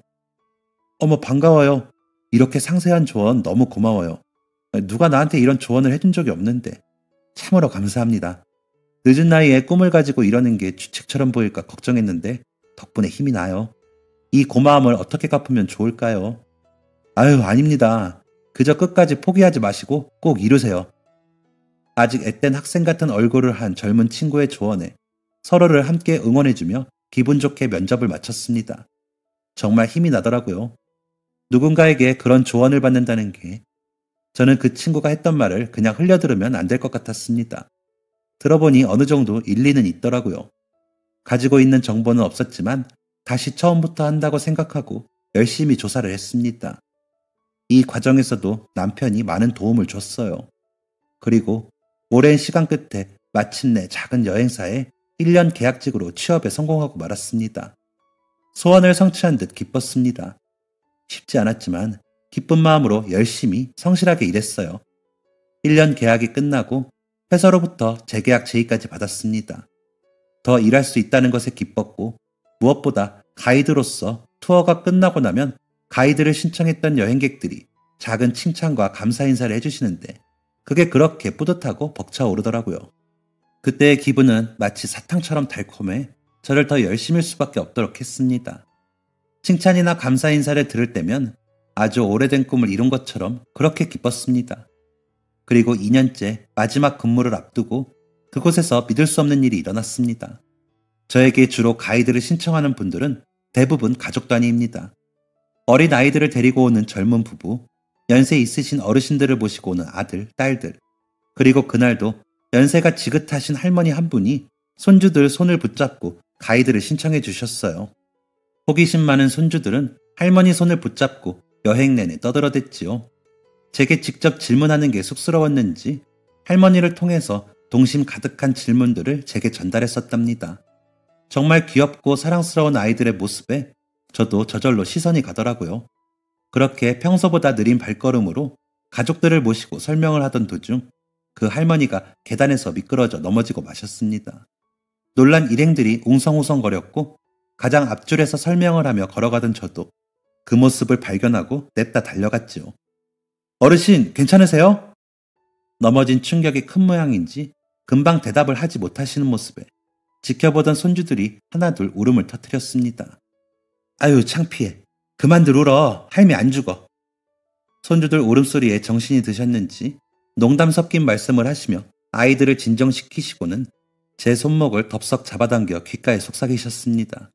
어머 반가워요. 이렇게 상세한 조언 너무 고마워요. 누가 나한테 이런 조언을 해준 적이 없는데 참으로 감사합니다. 늦은 나이에 꿈을 가지고 이러는 게 주책처럼 보일까 걱정했는데 덕분에 힘이 나요. 이 고마움을 어떻게 갚으면 좋을까요? 아유 아닙니다. 그저 끝까지 포기하지 마시고 꼭 이루세요. 아직 앳된 학생 같은 얼굴을 한 젊은 친구의 조언에 서로를 함께 응원해주며 기분 좋게 면접을 마쳤습니다. 정말 힘이 나더라고요. 누군가에게 그런 조언을 받는다는 게 저는 그 친구가 했던 말을 그냥 흘려들으면 안 될 것 같았습니다. 들어보니 어느 정도 일리는 있더라고요. 가지고 있는 정보는 없었지만 다시 처음부터 한다고 생각하고 열심히 조사를 했습니다. 이 과정에서도 남편이 많은 도움을 줬어요. 그리고 오랜 시간 끝에 마침내 작은 여행사에 1년 계약직으로 취업에 성공하고 말았습니다. 소원을 성취한 듯 기뻤습니다. 쉽지 않았지만 기쁜 마음으로 열심히 성실하게 일했어요. 1년 계약이 끝나고 회사로부터 재계약 제의까지 받았습니다. 더 일할 수 있다는 것에 기뻤고 무엇보다 가이드로서 투어가 끝나고 나면 가이드를 신청했던 여행객들이 작은 칭찬과 감사 인사를 해주시는데 그게 그렇게 뿌듯하고 벅차오르더라고요. 그때의 기분은 마치 사탕처럼 달콤해 저를 더 열심히 할 수밖에 없도록 했습니다. 칭찬이나 감사 인사를 들을 때면 아주 오래된 꿈을 이룬 것처럼 그렇게 기뻤습니다. 그리고 2년째 마지막 근무를 앞두고 그곳에서 믿을 수 없는 일이 일어났습니다. 저에게 주로 가이드를 신청하는 분들은 대부분 가족 단위입니다. 어린 아이들을 데리고 오는 젊은 부부, 연세 있으신 어르신들을 모시고 오는 아들, 딸들, 그리고 그날도 연세가 지긋하신 할머니 한 분이 손주들 손을 붙잡고 가이드를 신청해 주셨어요. 호기심 많은 손주들은 할머니 손을 붙잡고 여행 내내 떠들어댔지요. 제게 직접 질문하는 게 쑥스러웠는지 할머니를 통해서 동심 가득한 질문들을 제게 전달했었답니다. 정말 귀엽고 사랑스러운 아이들의 모습에 저도 저절로 시선이 가더라고요. 그렇게 평소보다 느린 발걸음으로 가족들을 모시고 설명을 하던 도중 그 할머니가 계단에서 미끄러져 넘어지고 마셨습니다. 놀란 일행들이 웅성웅성거렸고 가장 앞줄에서 설명을 하며 걸어가던 저도 그 모습을 발견하고 냅다 달려갔지요. 어르신 괜찮으세요? 넘어진 충격이 큰 모양인지 금방 대답을 하지 못하시는 모습에 지켜보던 손주들이 하나둘 울음을 터뜨렸습니다. 아유 창피해. 그만들 울어. 할미 안 죽어. 손주들 울음소리에 정신이 드셨는지 농담 섞인 말씀을 하시며 아이들을 진정시키시고는 제 손목을 덥석 잡아당겨 귓가에 속삭이셨습니다.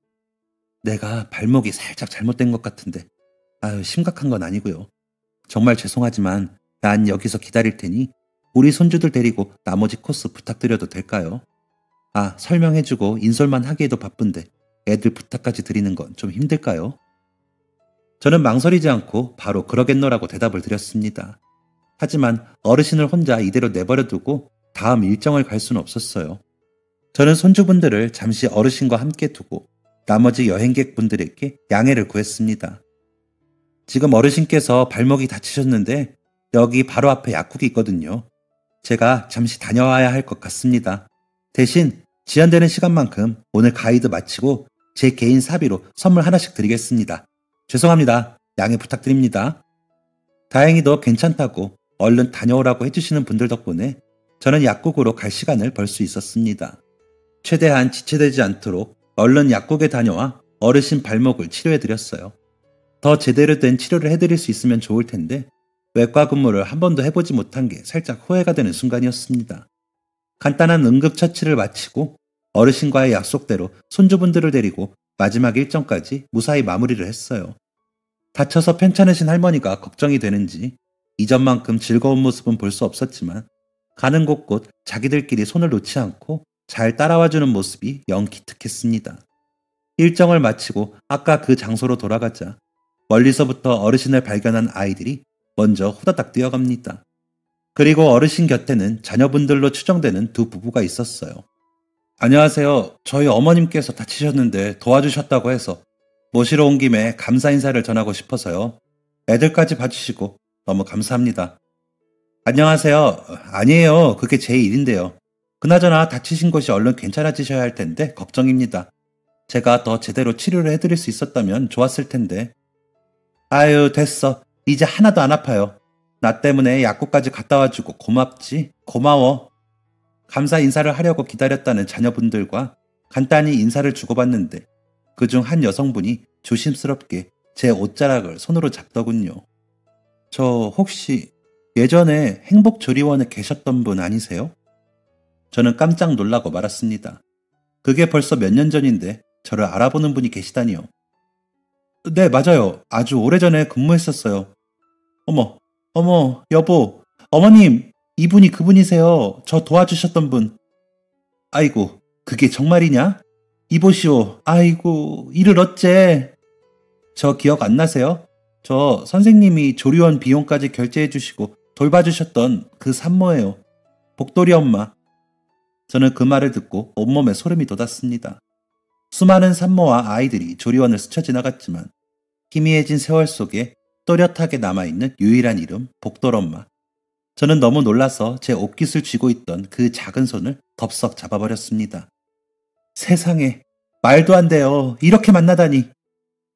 내가 발목이 살짝 잘못된 것 같은데 아유 심각한 건 아니고요. 정말 죄송하지만 난 여기서 기다릴 테니 우리 손주들 데리고 나머지 코스 부탁드려도 될까요? 아 설명해주고 인솔만 하기에도 바쁜데 애들 부탁까지 드리는 건 좀 힘들까요? 저는 망설이지 않고 바로 그러겠노라고 대답을 드렸습니다. 하지만 어르신을 혼자 이대로 내버려두고 다음 일정을 갈 수는 없었어요. 저는 손주분들을 잠시 어르신과 함께 두고 나머지 여행객분들에게 양해를 구했습니다. 지금 어르신께서 발목이 다치셨는데 여기 바로 앞에 약국이 있거든요. 제가 잠시 다녀와야 할 것 같습니다. 대신 지연되는 시간만큼 오늘 가이드 마치고 제 개인 사비로 선물 하나씩 드리겠습니다. 죄송합니다. 양해 부탁드립니다. 다행히도 괜찮다고 얼른 다녀오라고 해주시는 분들 덕분에 저는 약국으로 갈 시간을 벌 수 있었습니다. 최대한 지체되지 않도록 얼른 약국에 다녀와 어르신 발목을 치료해드렸어요. 더 제대로 된 치료를 해드릴 수 있으면 좋을 텐데 외과 근무를 한 번도 해보지 못한 게 살짝 후회가 되는 순간이었습니다. 간단한 응급처치를 마치고 어르신과의 약속대로 손주분들을 데리고 마지막 일정까지 무사히 마무리를 했어요. 다쳐서 편찮으신 할머니가 걱정이 되는지 이전만큼 즐거운 모습은 볼 수 없었지만 가는 곳곳 자기들끼리 손을 놓지 않고 잘 따라와주는 모습이 영 기특했습니다. 일정을 마치고 아까 그 장소로 돌아가자 멀리서부터 어르신을 발견한 아이들이 먼저 후다닥 뛰어갑니다. 그리고 어르신 곁에는 자녀분들로 추정되는 두 부부가 있었어요. 안녕하세요. 저희 어머님께서 다치셨는데 도와주셨다고 해서 모시러 온 김에 감사 인사를 전하고 싶어서요. 애들까지 봐주시고 너무 감사합니다. 안녕하세요. 아니에요. 그게 제 일인데요. 그나저나 다치신 곳이 얼른 괜찮아지셔야 할 텐데 걱정입니다. 제가 더 제대로 치료를 해드릴 수 있었다면 좋았을 텐데. 아유, 됐어. 이제 하나도 안 아파요. 나 때문에 약국까지 갔다 와주고 고맙지? 고마워. 감사 인사를 하려고 기다렸다는 자녀분들과 간단히 인사를 주고받는데 그중 한 여성분이 조심스럽게 제 옷자락을 손으로 잡더군요. 저 혹시 예전에 행복조리원에 계셨던 분 아니세요? 저는 깜짝 놀라고 말았습니다. 그게 벌써 몇 년 전인데 저를 알아보는 분이 계시다니요. 네, 맞아요. 아주 오래전에 근무했었어요. 어머, 여보, 어머님, 이분이 그분이세요. 저 도와주셨던 분. 아이고, 그게 정말이냐? 이보시오. 아이고, 이를 어째. 저 기억 안 나세요? 저 선생님이 조리원 비용까지 결제해 주시고 돌봐주셨던 그 산모예요. 복돌이 엄마. 저는 그 말을 듣고 온몸에 소름이 돋았습니다. 수많은 산모와 아이들이 조리원을 스쳐 지나갔지만 희미해진 세월 속에 또렷하게 남아있는 유일한 이름 복돌엄마. 저는 너무 놀라서 제 옷깃을 쥐고 있던 그 작은 손을 덥석 잡아버렸습니다. 세상에, 말도 안 돼요. 이렇게 만나다니.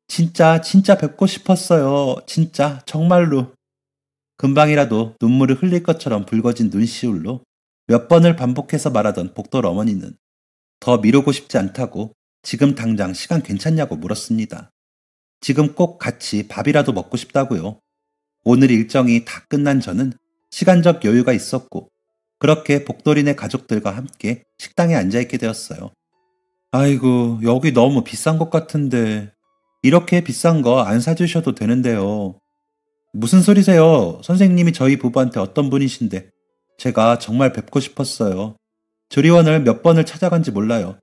진짜 뵙고 싶었어요. 진짜 정말로. 금방이라도 눈물을 흘릴 것처럼 붉어진 눈시울로 몇 번을 반복해서 말하던 복돌 어머니는 더 미루고 싶지 않다고 지금 당장 시간 괜찮냐고 물었습니다. 지금 꼭 같이 밥이라도 먹고 싶다고요. 오늘 일정이 다 끝난 저는 시간적 여유가 있었고 그렇게 복돌이네 가족들과 함께 식당에 앉아있게 되었어요. 아이고, 여기 너무 비싼 것 같은데 이렇게 비싼 거 안 사주셔도 되는데요. 무슨 소리세요? 선생님이 저희 부부한테 어떤 분이신데 제가 정말 뵙고 싶었어요. 조리원을 몇 번을 찾아간지 몰라요.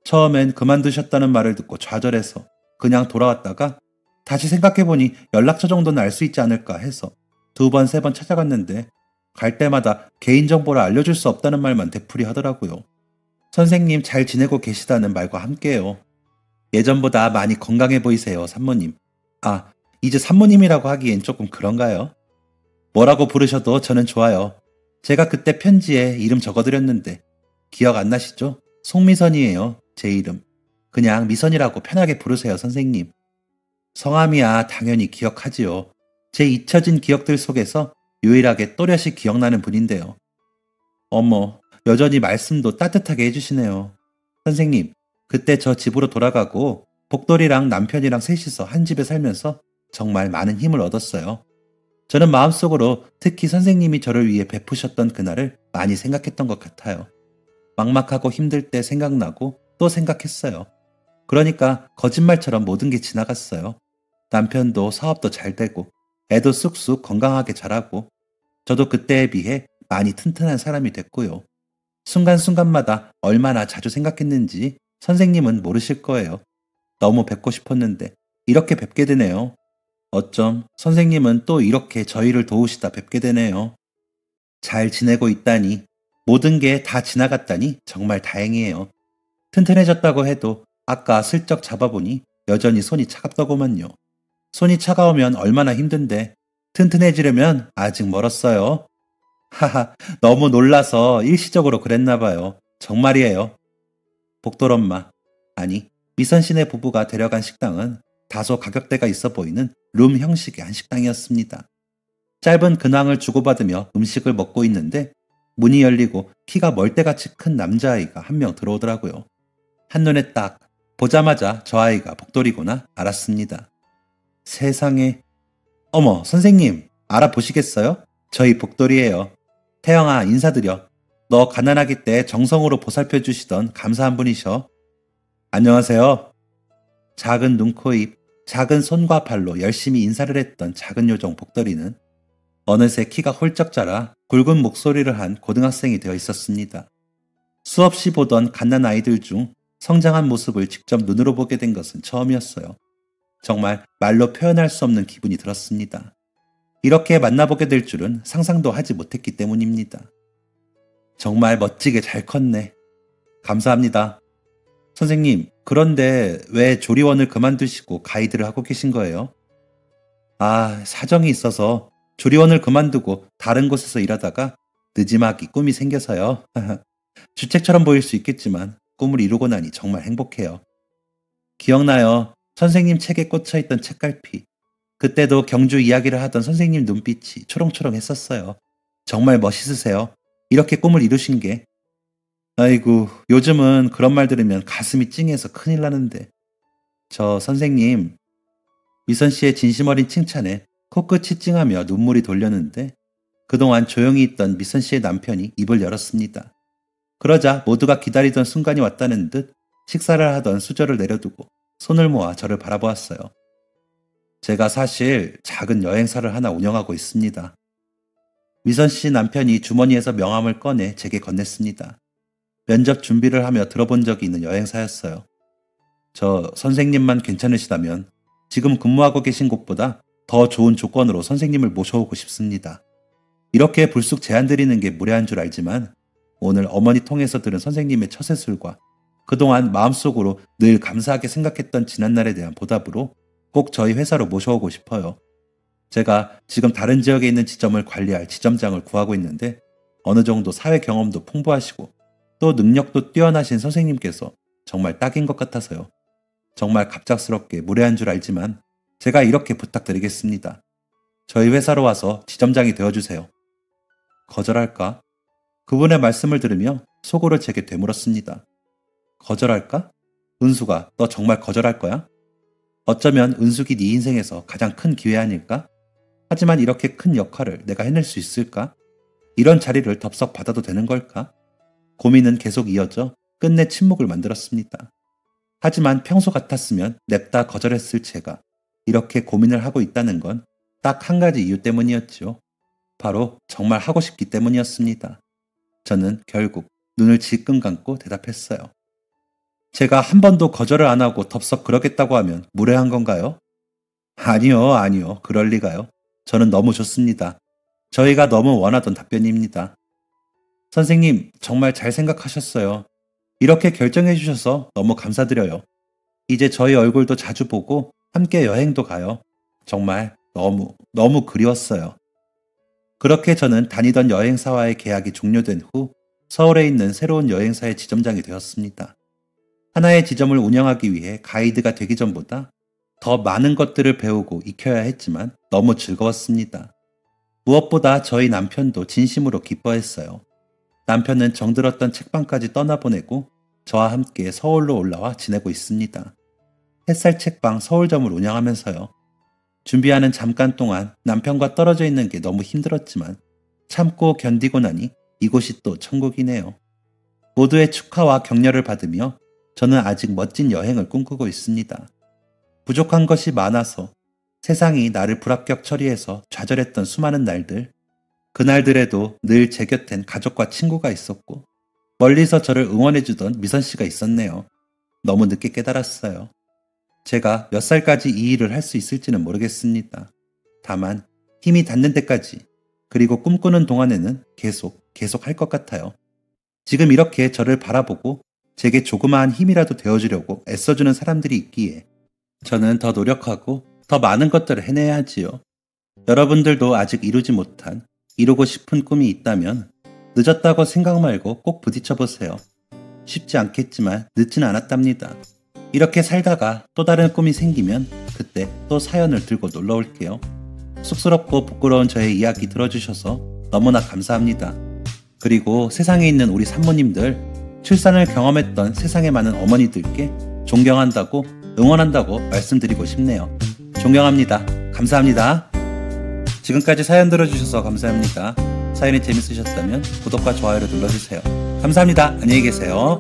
처음엔 그만두셨다는 말을 듣고 좌절해서 그냥 돌아왔다가 다시 생각해보니 연락처 정도는 알 수 있지 않을까 해서 2번, 3번 찾아갔는데 갈 때마다 개인정보를 알려줄 수 없다는 말만 되풀이 하더라고요. 선생님 잘 지내고 계시다는 말과 함께요. 예전보다 많이 건강해 보이세요, 산모님. 아, 이제 산모님이라고 하기엔 조금 그런가요? 뭐라고 부르셔도 저는 좋아요. 제가 그때 편지에 이름 적어드렸는데 기억 안 나시죠? 송미선이에요, 제 이름. 그냥 미선이라고 편하게 부르세요, 선생님. 성함이야 당연히 기억하지요. 제 잊혀진 기억들 속에서 유일하게 또렷이 기억나는 분인데요. 어머, 여전히 말씀도 따뜻하게 해주시네요. 선생님, 그때 저 집으로 돌아가고 복돌이랑 남편이랑 셋이서 한 집에 살면서 정말 많은 힘을 얻었어요. 저는 마음속으로 특히 선생님이 저를 위해 베푸셨던 그날을 많이 생각했던 것 같아요. 막막하고 힘들 때 생각나고 또 생각했어요. 그러니까 거짓말처럼 모든 게 지나갔어요. 남편도 사업도 잘 되고 애도 쑥쑥 건강하게 자라고 저도 그때에 비해 많이 튼튼한 사람이 됐고요. 순간순간마다 얼마나 자주 생각했는지 선생님은 모르실 거예요. 너무 뵙고 싶었는데 이렇게 뵙게 되네요. 어쩜 선생님은 또 이렇게 저희를 도우시다 뵙게 되네요. 잘 지내고 있다니, 모든 게 다 지나갔다니 정말 다행이에요. 튼튼해졌다고 해도 아까 슬쩍 잡아보니 여전히 손이 차갑더구먼요. 손이 차가우면 얼마나 힘든데 튼튼해지려면 아직 멀었어요. 하하, 너무 놀라서 일시적으로 그랬나봐요. 정말이에요. 복돌 엄마, 아니 미선 씨네 부부가 데려간 식당은 다소 가격대가 있어 보이는 룸 형식의 한식당이었습니다. 짧은 근황을 주고받으며 음식을 먹고 있는데 문이 열리고 키가 멀대같이 큰 남자아이가 한 명 들어오더라고요. 한눈에 딱 보자마자 저 아이가 복돌이구나 알았습니다. 세상에. 어머, 선생님, 알아보시겠어요? 저희 복돌이에요. 태영아, 인사드려. 너 가난하기 때 정성으로 보살펴 주시던 감사한 분이셔. 안녕하세요. 작은 눈, 코, 입, 작은 손과 발로 열심히 인사를 했던 작은 요정 복돌이는 어느새 키가 홀쩍 자라 굵은 목소리를 한 고등학생이 되어 있었습니다. 수없이 보던 갓난 아이들 중 성장한 모습을 직접 눈으로 보게 된 것은 처음이었어요. 정말 말로 표현할 수 없는 기분이 들었습니다. 이렇게 만나보게 될 줄은 상상도 하지 못했기 때문입니다. 정말 멋지게 잘 컸네. 감사합니다. 선생님, 그런데 왜 조리원을 그만두시고 가이드를 하고 계신 거예요? 아, 사정이 있어서 조리원을 그만두고 다른 곳에서 일하다가 늦지막이 꿈이 생겨서요. 주책처럼 보일 수 있겠지만 꿈을 이루고 나니 정말 행복해요. 기억나요. 선생님 책에 꽂혀있던 책갈피. 그때도 경주 이야기를 하던 선생님 눈빛이 초롱초롱했었어요. 정말 멋있으세요. 이렇게 꿈을 이루신 게. 아이고, 요즘은 그런 말 들으면 가슴이 찡해서 큰일 나는데. 저 선생님, 미선 씨의 진심 어린 칭찬에 코끝이 찡하며 눈물이 돌렸는데 그동안 조용히 있던 미선 씨의 남편이 입을 열었습니다. 그러자 모두가 기다리던 순간이 왔다는 듯 식사를 하던 수저를 내려두고 손을 모아 저를 바라보았어요. 제가 사실 작은 여행사를 하나 운영하고 있습니다. 미선 씨 남편이 주머니에서 명함을 꺼내 제게 건넸습니다. 면접 준비를 하며 들어본 적이 있는 여행사였어요. 저 선생님만 괜찮으시다면 지금 근무하고 계신 곳보다 더 좋은 조건으로 선생님을 모셔오고 싶습니다. 이렇게 불쑥 제안드리는 게 무례한 줄 알지만 오늘 어머니 통해서 들은 선생님의 처세술과 그동안 마음속으로 늘 감사하게 생각했던 지난날에 대한 보답으로 꼭 저희 회사로 모셔오고 싶어요. 제가 지금 다른 지역에 있는 지점을 관리할 지점장을 구하고 있는데 어느 정도 사회 경험도 풍부하시고 또 능력도 뛰어나신 선생님께서 정말 딱인 것 같아서요. 정말 갑작스럽게 무례한 줄 알지만 제가 이렇게 부탁드리겠습니다. 저희 회사로 와서 지점장이 되어주세요. 거절할까? 그분의 말씀을 들으며 속으로 제게 되물었습니다. 거절할까? 은수가 너 정말 거절할 거야? 어쩌면 은숙이 네 인생에서 가장 큰 기회 아닐까? 하지만 이렇게 큰 역할을 내가 해낼 수 있을까? 이런 자리를 덥석 받아도 되는 걸까? 고민은 계속 이어져 끝내 침묵을 만들었습니다. 하지만 평소 같았으면 냅다 거절했을 제가 이렇게 고민을 하고 있다는 건 딱 한 가지 이유 때문이었죠. 바로 정말 하고 싶기 때문이었습니다. 저는 결국 눈을 질끈 감고 대답했어요. 제가 한 번도 거절을 안 하고 덥석 그러겠다고 하면 무례한 건가요? 아니요. 그럴 리가요. 저는 너무 좋습니다. 저희가 너무 원하던 답변입니다. 선생님, 정말 잘 생각하셨어요. 이렇게 결정해 주셔서 너무 감사드려요. 이제 저희 얼굴도 자주 보고 함께 여행도 가요. 정말 너무 그리웠어요. 그렇게 저는 다니던 여행사와의 계약이 종료된 후 서울에 있는 새로운 여행사의 지점장이 되었습니다. 하나의 지점을 운영하기 위해 가이드가 되기 전보다 더 많은 것들을 배우고 익혀야 했지만 너무 즐거웠습니다. 무엇보다 저희 남편도 진심으로 기뻐했어요. 남편은 정들었던 책방까지 떠나보내고 저와 함께 서울로 올라와 지내고 있습니다. 햇살 책방 서울점을 운영하면서요. 준비하는 잠깐 동안 남편과 떨어져 있는 게 너무 힘들었지만 참고 견디고 나니 이곳이 또 천국이네요. 모두의 축하와 격려를 받으며 저는 아직 멋진 여행을 꿈꾸고 있습니다. 부족한 것이 많아서 세상이 나를 불합격 처리해서 좌절했던 수많은 날들, 그날들에도 늘 제 곁엔 가족과 친구가 있었고 멀리서 저를 응원해주던 미선 씨가 있었네요. 너무 늦게 깨달았어요. 제가 몇 살까지 이 일을 할 수 있을지는 모르겠습니다. 다만 힘이 닿는 데까지 그리고 꿈꾸는 동안에는 계속 할 것 같아요. 지금 이렇게 저를 바라보고 제게 조그마한 힘이라도 되어주려고 애써주는 사람들이 있기에 저는 더 노력하고 더 많은 것들을 해내야 하지요. 여러분들도 아직 이루지 못한 이루고 싶은 꿈이 있다면 늦었다고 생각 말고 꼭 부딪혀보세요. 쉽지 않겠지만 늦진 않았답니다. 이렇게 살다가 또 다른 꿈이 생기면 그때 또 사연을 들고 놀러 올게요. 쑥스럽고 부끄러운 저의 이야기 들어주셔서 너무나 감사합니다. 그리고 세상에 있는 우리 산모님들, 출산을 경험했던 세상에 많은 어머니들께 존경한다고, 응원한다고 말씀드리고 싶네요. 존경합니다. 감사합니다. 지금까지 사연 들어주셔서 감사합니다. 사연이 재밌으셨다면 구독과 좋아요를 눌러주세요. 감사합니다. 안녕히 계세요.